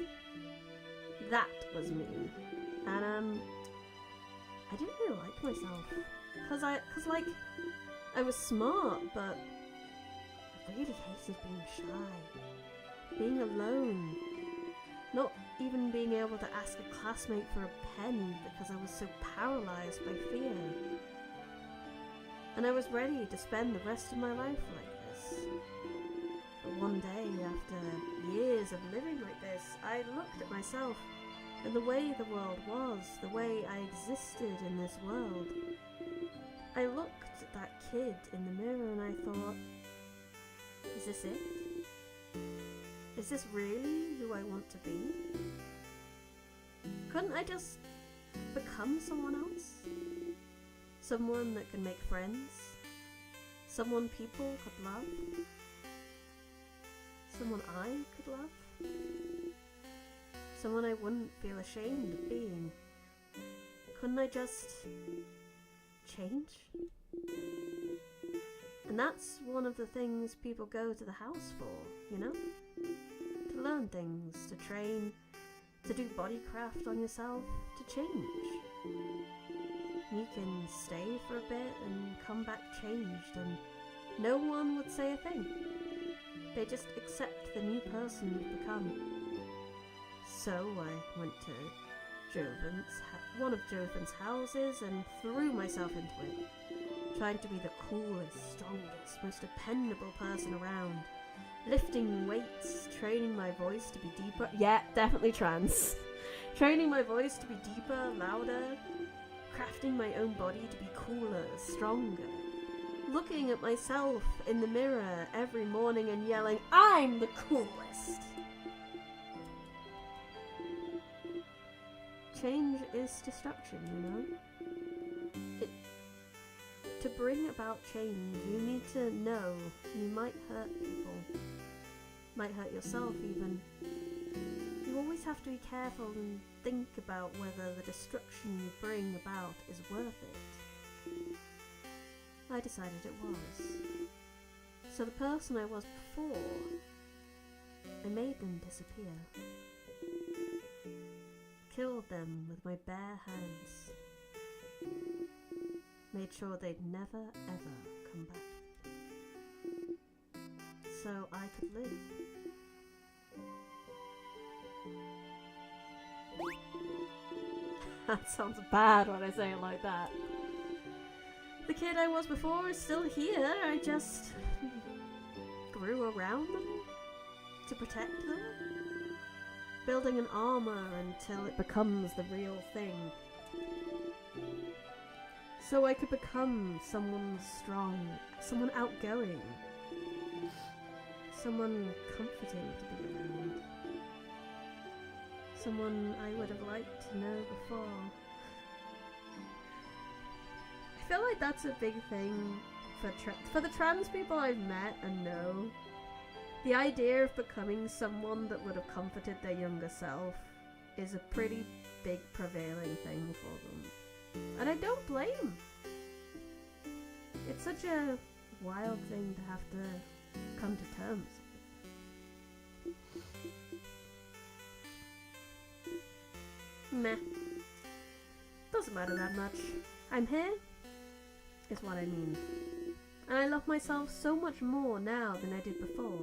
that was me. And I didn't really like myself, cause I was smart, but I really hated being shy, being alone, not even being able to ask a classmate for a pen because I was so paralyzed by fear. And I was ready to spend the rest of my life like this. But one day, after years of living like this, I looked at myself and the way the world was, the way I existed in this world. I looked at that kid in the mirror and I thought, is this it? Is this really who I want to be? Couldn't I just become someone else? Someone that could make friends? Someone people could love? Someone I could love? Someone I wouldn't feel ashamed of being? Couldn't I just change? And that's one of the things people go to the house for, you know? To learn things, to train, to do bodycraft on yourself, to change. You can stay for a bit and come back changed, and no one would say a thing. They just accept the new person you've become. So I went to one of Jovan's houses and threw myself into it, trying to be the coolest, strongest, most dependable person around, lifting weights, training my voice to be deeper. Yeah, definitely trans. Training my voice to be deeper, louder, crafting my own body to be cooler, stronger. Looking at myself in the mirror every morning and yelling, I'm the coolest! Change is destruction, you know? To bring about change, you need to know you might hurt people. Might hurt yourself even. You always have to be careful and think about whether the destruction you bring about is worth it. I decided it was. So the person I was before, I made them disappear. Killed them with my bare hands. Made sure they'd never ever come back. So I could live. That sounds bad when I say it like that. The kid I was before is still here. I just grew around them to protect them. Building an armor until it becomes the real thing. So I could become someone strong, someone outgoing, someone comforting to be around. Someone I would have liked to know before. I feel like that's a big thing for the trans people I've met and know. The idea of becoming someone that would have comforted their younger self is a pretty big prevailing thing for them. And I don't blame. It's such a wild thing to have to come to terms with. Meh. Doesn't matter that much. I'm here, is what I mean. And I love myself so much more now than I did before.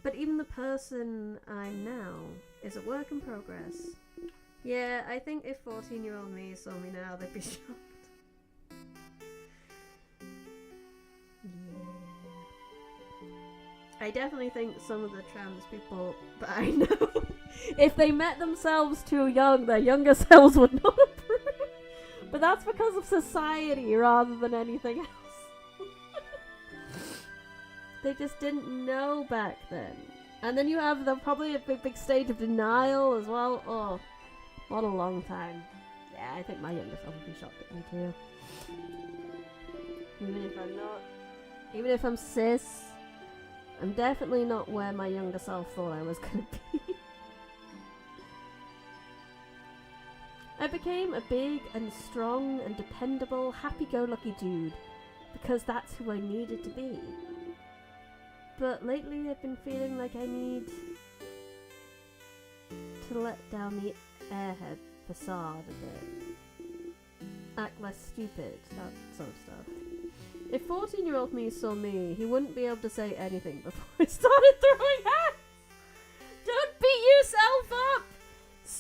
But even the person I'm now is a work in progress. Yeah, I think if 14-year-old me saw me now, they'd be shocked. Yeah. I definitely think some of the trans people that I know, if they met themselves too young, their younger selves would not approve. But that's because of society rather than anything else. They just didn't know back then. And then you have probably a big stage of denial as well. Oh, what a long time. Yeah, I think my younger self would be shocked at me too. Even if I'm cis, I'm definitely not where my younger self thought I was gonna be. I became a big and strong and dependable, happy-go-lucky dude because that's who I needed to be. But lately I've been feeling like I need to let down the airhead facade a bit. Act less stupid, that sort of stuff. If 14-year-old me saw me, he wouldn't be able to say anything before I started throwing hands! Don't beat yourself up!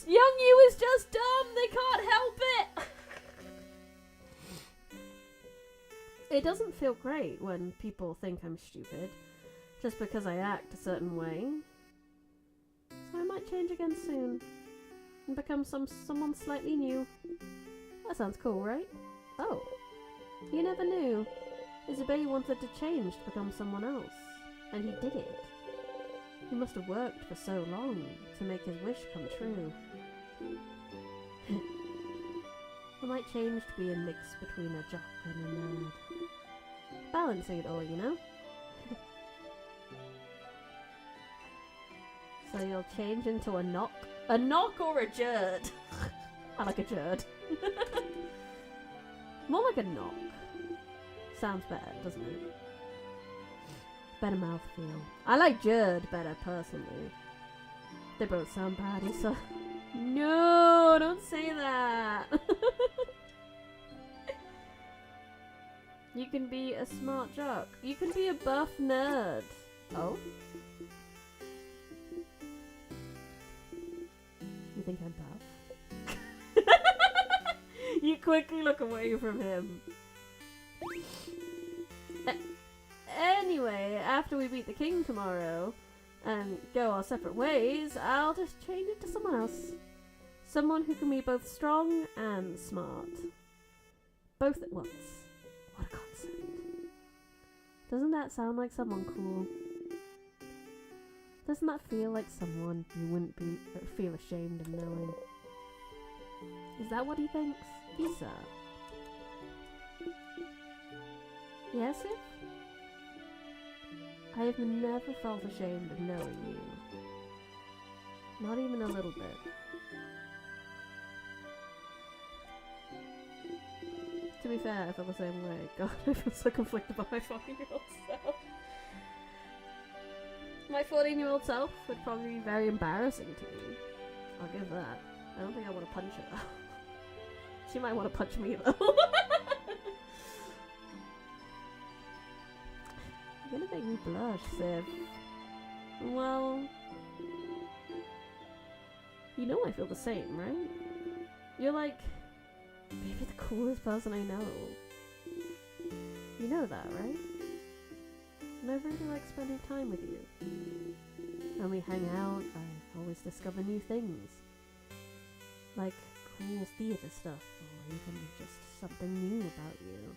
Young you is just dumb, they can't help it! It doesn't feel great when people think I'm stupid. Just because I act a certain way. So I might change again soon. And become someone slightly new. That sounds cool, right? Oh. You never knew. Isabelle wanted to change to become someone else. And he did it. He must have worked for so long to make his wish come true. I might change to be a mix between a jock and a nerd. Balancing it all, you know? So you'll change into a knock? A knock or a jerd? I like a jerd. More like a knock. Sounds better, doesn't it? Better mouthfeel. I like jerd better, personally. They both sound bad, so... No, don't say that! You can be a smart jock. You can be a buff nerd. Oh? You think I'm buff? You quickly look away from him. Anyway, after we beat the king tomorrow and go our separate ways, I'll just change it to someone else. Someone who can be both strong and smart. Both at once. What a concept. Doesn't that sound like someone cool? Doesn't that feel like someone you wouldn't feel ashamed of knowing? Is that what he thinks? Isa? Yes, if? I have never felt ashamed of knowing you. Not even a little bit. To be fair, I feel the same way. God, I feel so conflicted by my 14-year-old self. My 14-year-old self would probably be very embarrassing to me. I'll give that. I don't think I want to punch her though. She might want to punch me though. You're gonna make me blush, Civ. Well, you know I feel the same, right? You're like maybe the coolest person I know. You know that, right? And I really like spending time with you. When we hang out, I always discover new things. Like cool theatre stuff, or even just something new about you.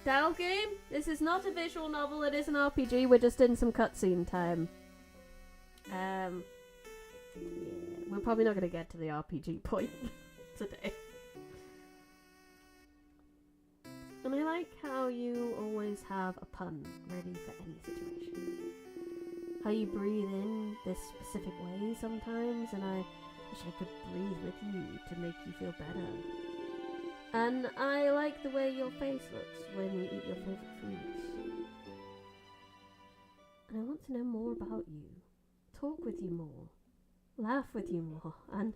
Down game? This is not a visual novel, it is an RPG, we're just in some cutscene time. Yeah, we're probably not gonna get to the RPG point today. And I like how you always have a pun ready for any situation. How you breathe in this specific way sometimes, and I wish I could breathe with you to make you feel better. And I like the way your face looks when you eat your favourite foods. And I want to know more about you. Talk with you more. Laugh with you more. And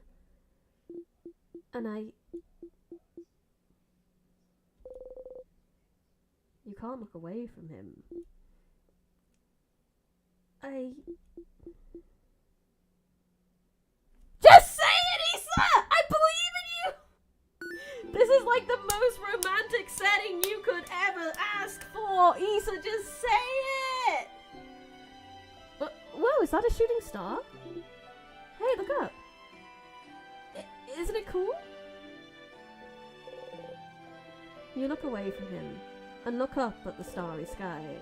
you can't look away from him. Just say it, Issa! I believe in you! This is like the most romantic setting you could ever ask for! Issa, just say it! Whoa, is that a shooting star? Hey, look up! Isn't it cool? You look away from him and look up at the starry sky.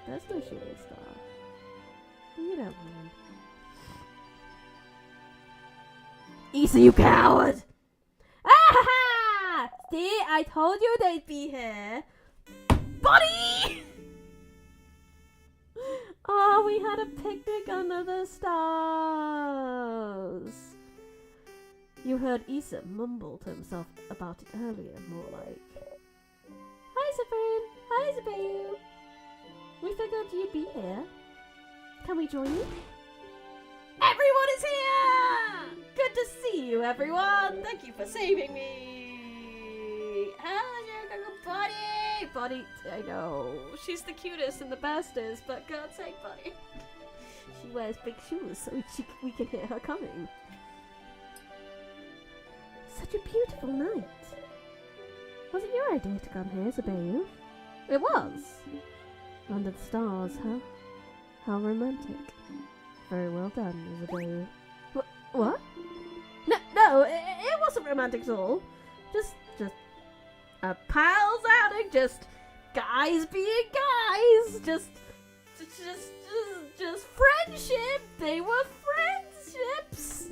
There's no shooting star. You don't mind. Issa, you coward! Ah! See, I told you they'd be here. Buddy! Oh, we had a picnic under the stars. You heard Issa mumble to himself about it earlier, more like, "Hi, Zafrin. Hi, Zabayu. We figured you'd be here. Can we join you?" Everyone is here! Good to see you, everyone. Thank you for saving me. How's your little Buddy? Buddy, I know. She's the cutest and the bestest, but God's sake, Buddy. She wears big shoes so we can hear her coming. Such a beautiful night. Was it your idea to come here, Zabayu? It was. Under the stars, huh? How romantic. Very well done, Zabayu. What? No, it wasn't romantic at all. Just a pals outing, just guys being guys, just friendship. They were friendships.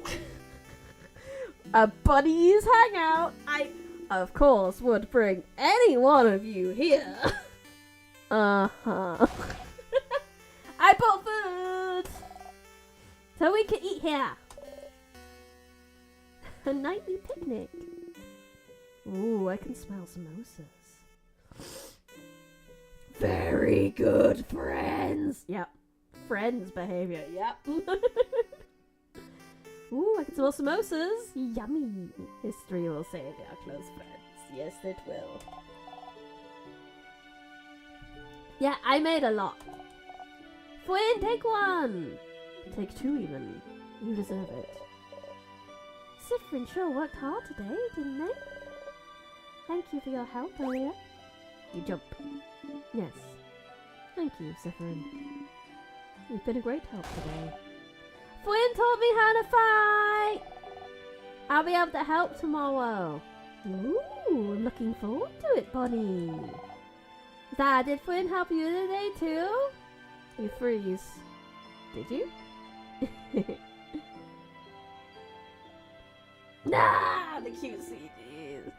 A buddies hangout. I, of course, would bring any one of you here. Uh-huh. I bought food, so we can eat here. A nightly picnic. Ooh, I can smell samosas. Very good, friends. Yep. Friends behavior. Yep. Ooh, I can smell samosas. Yummy. History will say they are close friends. Yes, it will. Yeah, I made a lot. Fwin, take one. Take two even. You deserve it. Zifrin sure worked hard today, didn't they? Thank you for your help earlier. You jump. Yes. Thank you, Zifrin. You've been a great help today. Fwin taught me how to fight! I'll be able to help tomorrow. Ooh, I'm looking forward to it, Bonnie. Dad, did Fwin help you today too? You freeze. Did you? Nah, the cute CDs.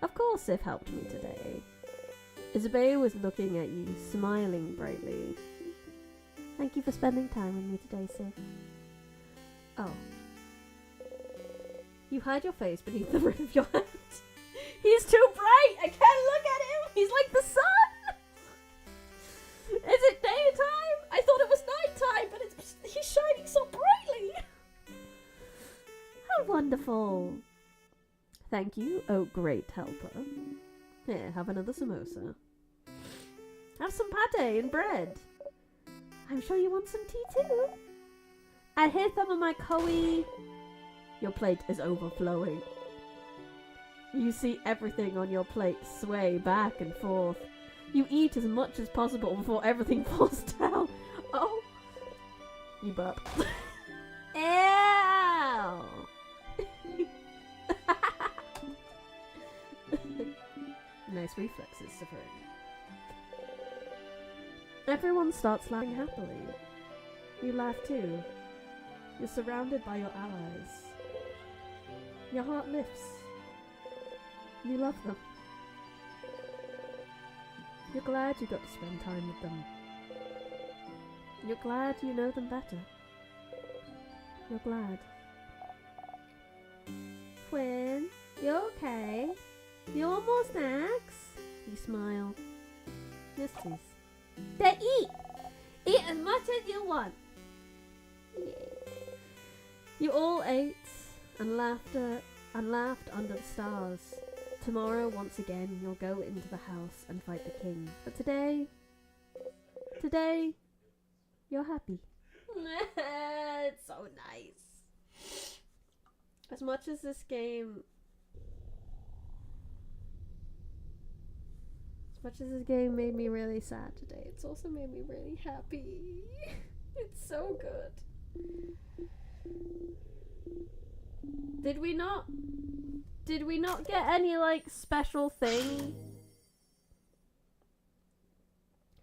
Of course Sif helped me today. Isabella was looking at you, smiling brightly. Thank you for spending time with me today, Sif. Oh. You hide your face beneath the rim of your hand. He's too bright! I can't look at him! He's like the sun! Is it daytime? I thought it was nighttime, but he's shining so brightly! wonderful. Thank you, oh great helper. Here, have another samosa. Have some pate and bread. I'm sure you want some tea too. And here's some of my kofi. Your plate is overflowing. You see everything on your plate sway back and forth. You eat as much as possible before everything falls down. Oh. You burp. Ew! Nice reflexes, Safari. Everyone starts laughing happily. You laugh too. You're surrounded by your allies. Your heart lifts. You love them. You're glad you got to spend time with them. You're glad you know them better. You're glad. Quinn, you okay? You want more snacks? You smile. Yes, please. Then eat! Eat as much as you want! Yay. You all ate and laughed under the stars. Tomorrow, once again, you'll go into the house and fight the king. But today, you're happy. It's so nice. As much as this game made me really sad today, it's also made me really happy. It's so good. Did we not get any, like, special thing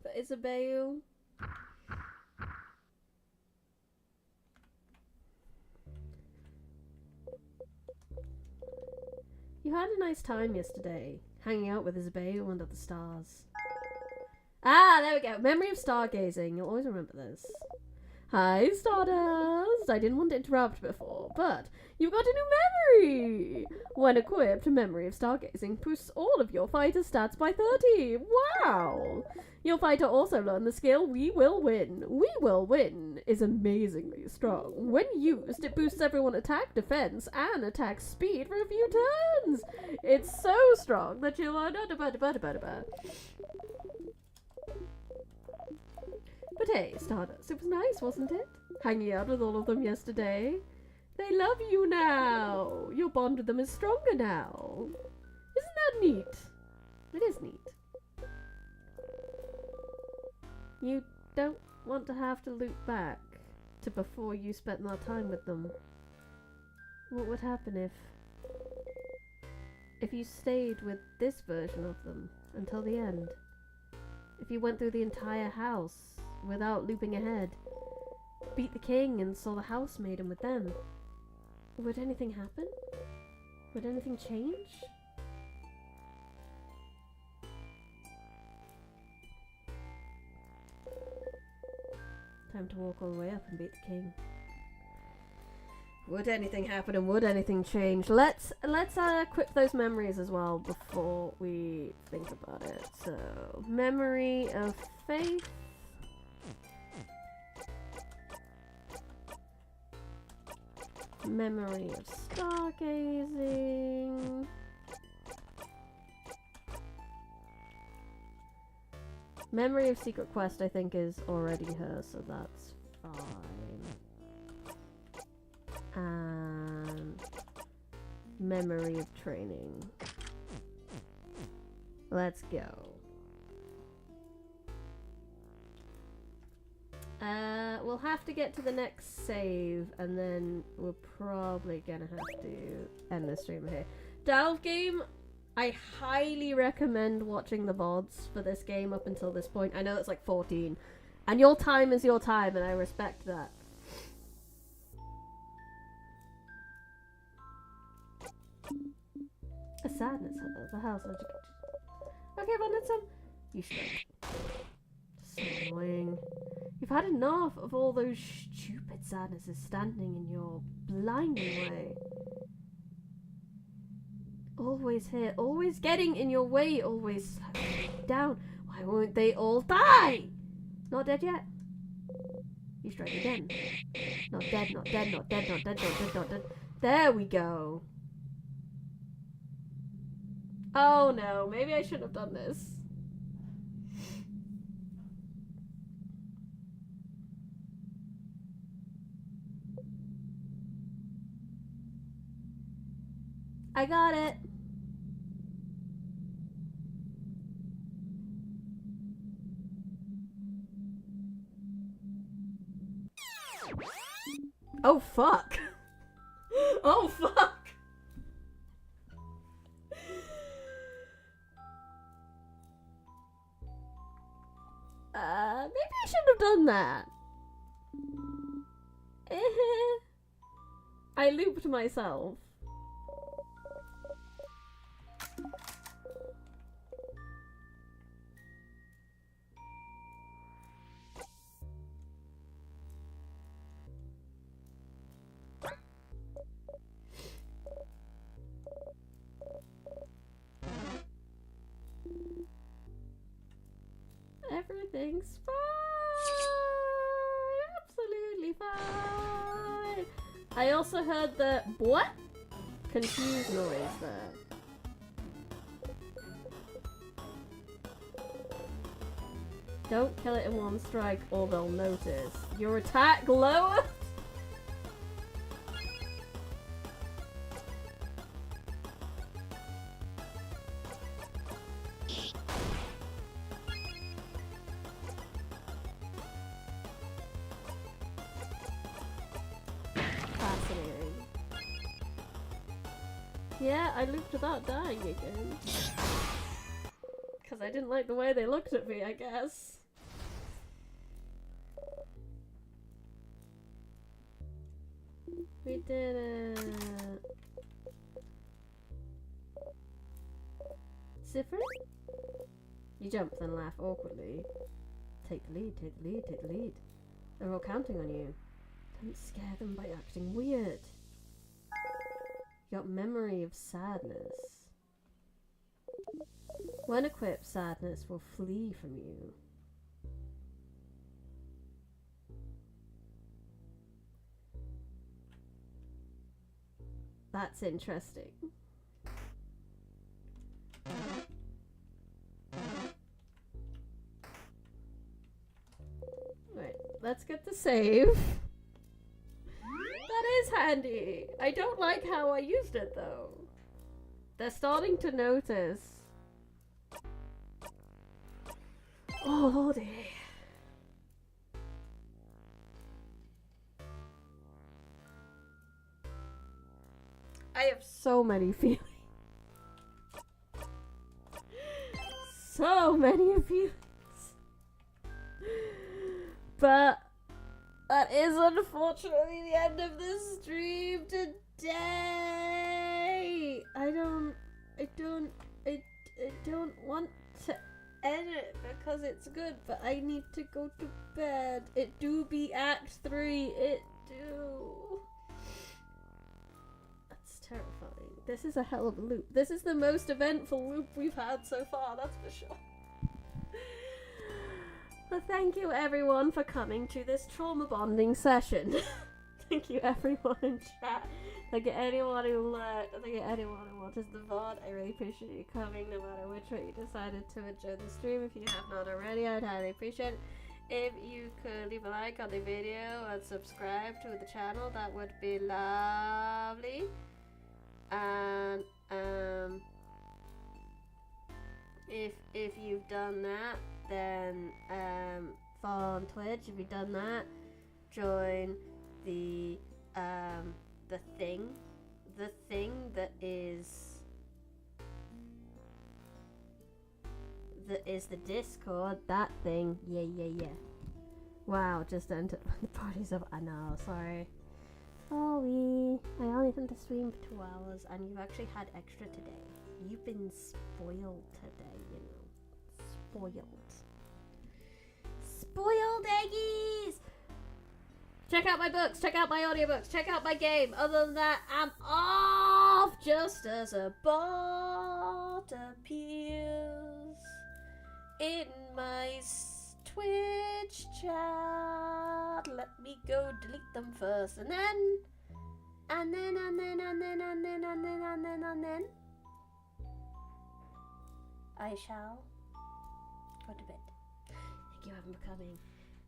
for Isabelle? You had a nice time yesterday, hanging out with Isabelle under the stars. Ah, there we go. Memory of stargazing. You'll always remember this. Hi, Stardust! I didn't want to interrupt before, but you've got a new memory! When equipped, Memory of Stargazing boosts all of your fighter stats by 30. Wow! Your fighter also learned the skill We Will Win. We Will Win is amazingly strong. When used, it boosts everyone's attack, defense, and attack speed for a few turns. It's so strong that you'll... But hey, Stardust, it was nice, wasn't it? Hanging out with all of them yesterday. They love you now. Your bond with them is stronger now. Isn't that neat? It is neat. You don't want to have to loop back to before you spent more time with them. What would happen if you stayed with this version of them until the end? If you went through the entire house without looping ahead, beat the king and saw the housemaid and with them, would anything happen? Would anything change? Time to walk all the way up and beat the king. Would anything happen and would anything change? Let's equip those memories as well before we think about it. So, memory of faith. Memory of stargazing. Memory of secret quest I think is already her, so that's fine. And memory of training. Let's go. We'll have to get to the next save, and then we're probably gonna have to end the stream here. Delve game, I highly recommend watching the VODs for this game up until this point. I know it's like 14, and your time is your time, and I respect that. A sadness at the house. Okay, but that's you should. So annoying. You've had enough of all those stupid sadnesses standing in your blinding way. Always here, always getting in your way, always slowing down. Why won't they all die? Not dead yet. You strike again. Not dead, not dead, not dead, not dead, not dead, not dead. There we go. Oh no, maybe I shouldn't have done this. I got it. Oh fuck. Oh fuck. Maybe I shouldn't have done that. I looped myself. Everything's fine. Absolutely fine. I also heard the what? Confused noise there. Don't kill it in one strike or they'll notice. Your attack lower? Fascinating. Yeah, I looped without dying again. Because I didn't like the way they looked at me, I guess. We did it. Zipper? You jump then laugh awkwardly. Take the lead, take the lead, take the lead. They're all counting on you. Don't scare them by acting weird. You got memory of sadness. When equipped, sadness will flee from you. That's interesting. Right, let's get the save. That is handy. I don't like how I used it though. They're starting to notice. Oh lordy. I have so many feelings. So many feelings. But that is unfortunately the end of this stream today. I don't want to end it because it's good, but I need to go to bed. It do be Act 3. It do. That's terrifying. This is a hell of a loop. This is the most eventful loop we've had so far, that's for sure. Well, thank you everyone for coming to this trauma bonding session. Thank you everyone in chat. Thank you anyone who lurked. Thank you anyone who watches the VOD. I really appreciate you coming no matter which way you decided to enjoy the stream. If you have not already, I'd highly appreciate it. If you could leave a like on the video and subscribe to the channel, that would be lovely. And if you've done that, then follow on Twitch. If you've done that, join the thing that is the Discord. That thing, yeah. Wow, just entered the parties of. I know, sorry. Sorry, I only had to stream for 2 hours, and you've actually had extra today. You've been spoiled today, you know. Spoiled eggies! Check out my books, check out my audiobooks, check out my game. Other than that, I'm off just as a bot appears in my Twitch chat. Let me go delete them first, and then And then I shall go to bed. Thank you everyone for coming.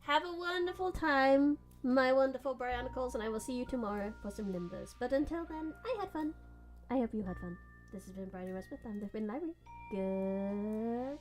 Have a wonderful time, my wonderful Brionicles, and I will see you tomorrow for some Nimbers. But until then, I had fun. I hope you had fun. This has been Bryony Westmouth. I'm the Forbidden Library. Goodbye.